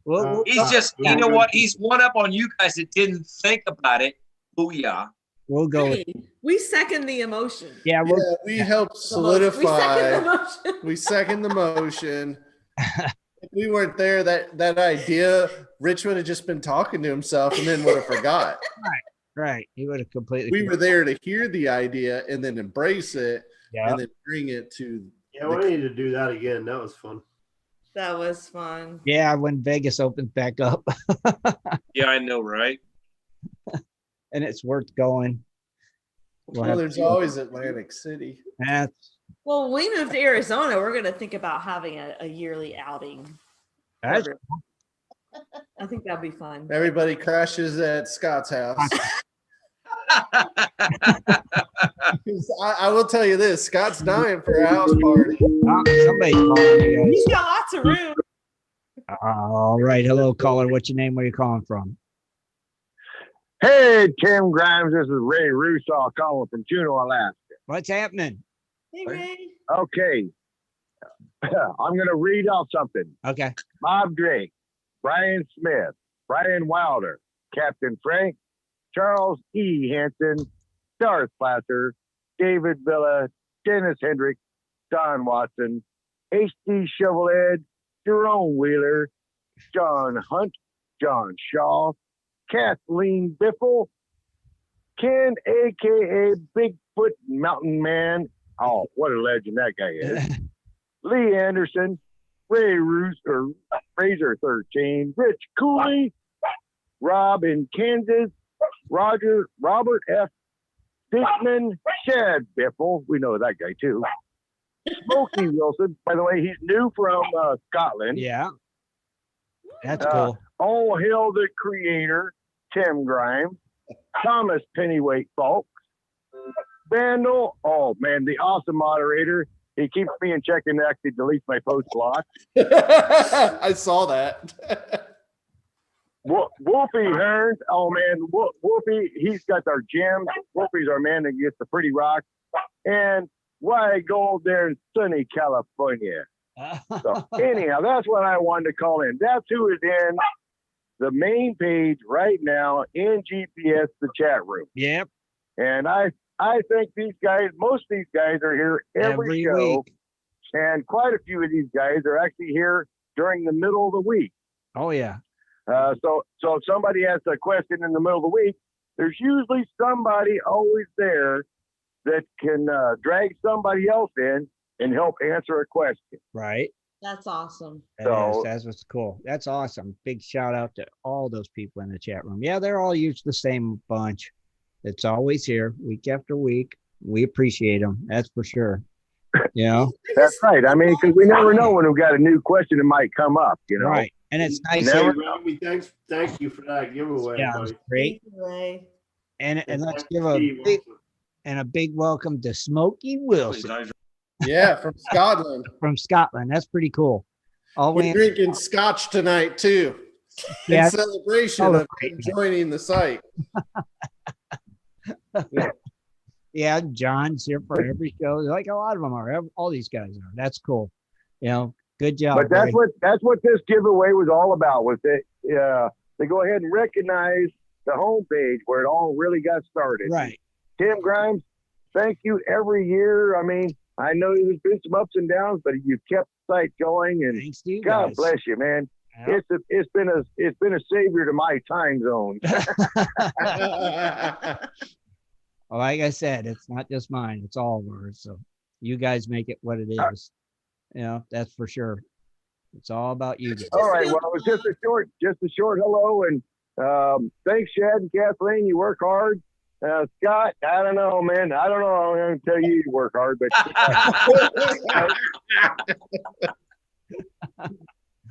Well, He's just. You know what? He's one up on you guys that didn't think about it. Booyah. We'll go. Hey, we second the emotion. Yeah, we help solidify. We second the motion. If we weren't there, that idea, Rich would have just been talking to himself and then would have forgot. Right. He would have completely. We were there to hear the idea and then embrace it, and then bring it to. Yeah, we need to do that again. That was fun. That was fun. Yeah, when Vegas opens back up. Yeah, I know, right? And it's worth going. Well, there's always Atlantic City. Well, when we move to Arizona, we're going to think about having a yearly outing. I think that'd be fun. Everybody crashes at Scott's house. I will tell you this: Scott's dying for a house party. Somebody's calling you guys. He's got lots of room. All right. Hello, caller. What's your name? Where are you calling from? Hey, Tim Grimes. This is Ray Rusaw calling from Juneau, Alaska. What's happening? Hey, Ray. Okay. I'm going to read off something. Okay. Bob Drake, Brian Smith, Brian Wilder, Captain Frank, Charles E. Hanson, Darth Placer, David Villa, Dennis Hendrick, Don Watson, H.D. Chevrolet, Jerome Wheeler, John Hunt, John Shaw, Kathleen Biffle, Ken, a.k.a. Bigfoot Mountain Man. Oh, what a legend that guy is. Lee Anderson, Ray Razor 13, Rich Cooley, Rob in Kansas, Robert F. Dickman, Chad Biffle. We know that guy too. Smokey Wilson. By the way, he's new from Scotland. Yeah. That's cool. All hail the creator, Tim Grimes. Thomas Pennyweight Folks, Vandal. Oh man, the awesome moderator. He keeps me in check and actually deletes my post block. I saw that. Wolfie Hearns. Oh man, Wolfie, he's got our gems. Wolfie's our man that gets the pretty rocks. And Why Gold there in sunny California. So anyhow, that's what I wanted to call in. That's who is in the main page right now in GPS, the chat room. Yep. And I think these guys, most of these guys are here every show. week. And quite a few of these guys are actually here during the middle of the week. Oh yeah. So if somebody has a question in the middle of the week, there's usually somebody always there that can drag somebody else in and help answer a question. Right. That's awesome. That's what's cool. That's awesome. Big shout out to all those people in the chat room. Yeah, they're all used the same bunch. It's always here week after week. We appreciate them. That's for sure. You know? That's right. I mean, because we never know when we've got a new question that might come up, you know? Right. And it's nice. Never Robbie, thank you for that giveaway. Yeah, buddy. it's great. Anyway, And let's give Steve a big welcome to Smokey Wilson Yeah, from Scotland. from Scotland. That's pretty cool. We're drinking scotch tonight too. Yeah. In celebration of joining the site. Yeah, John's here for every show. Like a lot of them are. All these guys are. That's cool. You know, good job. But that's what this giveaway was all about. Was that they go ahead and recognize the homepage where it all really got started. Right. Tim Grimes, thank you every year. I mean, I know there's been some ups and downs, but you've kept the site going, and Thanks to you God guys. bless you, man. Yeah. It's been a savior to my time zone. Well, like I said, it's not just mine, it's all of ours. So you guys make it what it is. You know, that's for sure. It's all about you guys. All right. Well, it was just a short hello, and thanks, Chad and Kathleen. You work hard. Scott, I don't know, man. I don't know. I'm going to tell you you work hard, but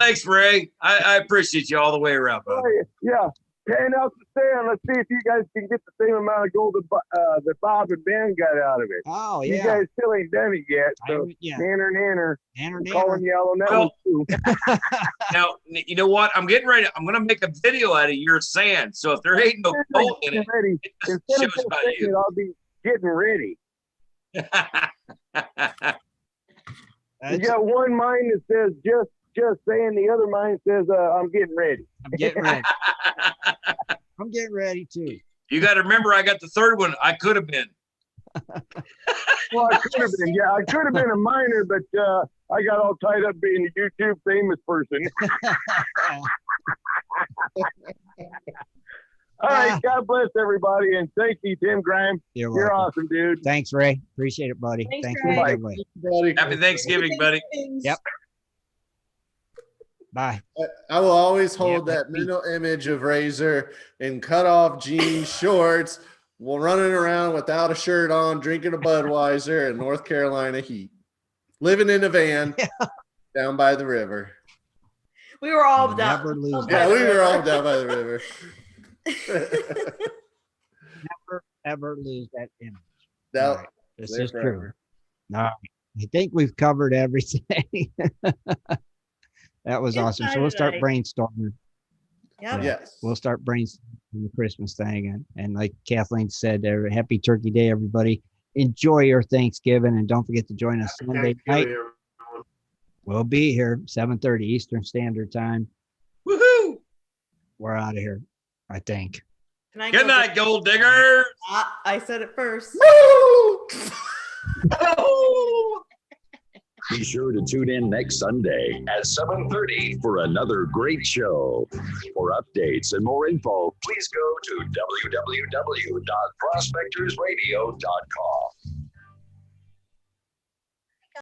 Thanks, Ray. I appreciate you all the way around, bud. yeah. Pan out the stand. Let's see if you guys can get the same amount of gold that Bob and Ben got out of it. Oh, You yeah. guys still ain't done it yet. So, Yeah. Nanner. Nanner, I'm calling you out on that Well- one, too. Now, you know what? I'm getting ready. I'm going to make a video out of your sand. So if there ain't no gold in it, Ready. it Instead just of shows just by saying you. it, I'll be getting ready. You That's- got one mine that says just saying, the other mine says I'm getting ready. I'm getting ready. I'm getting ready too. You got to remember, I got the third one. I could have been. Well, I could have been. Yeah, I could have been a miner, but I got all tied up being a YouTube famous person. All right, God bless everybody, and thank you, Tim Grimes. You're You're welcome. awesome, dude. Thanks, Ray. Appreciate it, buddy. Thanks, Thanks Ray. for the giveaway. Buddy. Happy Thanksgiving, buddy. Yep. Bye. I will always hold Yeah, that mental image of Razor in cutoff jeans, shorts, while running around without a shirt on, drinking a Budweiser in North Carolina heat, living in a van down by the river. we were all You'll down. never lose Yeah, we were all down by the river. Never ever lose that image. That- All right. This there is true. forever. No, I think we've covered everything. That was Good awesome. So time we'll start tonight. brainstorming. Yep. Yes. We'll start brainstorming the Christmas thing. And like Kathleen said, happy Turkey Day, everybody. Enjoy your Thanksgiving, and don't forget to join us Sunday Thank you, night. everyone. We'll be here 7:30 Eastern Standard Time. Woohoo! We're out of here, I think. Can I Good go night, get- gold digger. I said it first. Be sure to tune in next Sunday at 7:30 for another great show. For updates and more info, please go to www.prospectorsradio.com.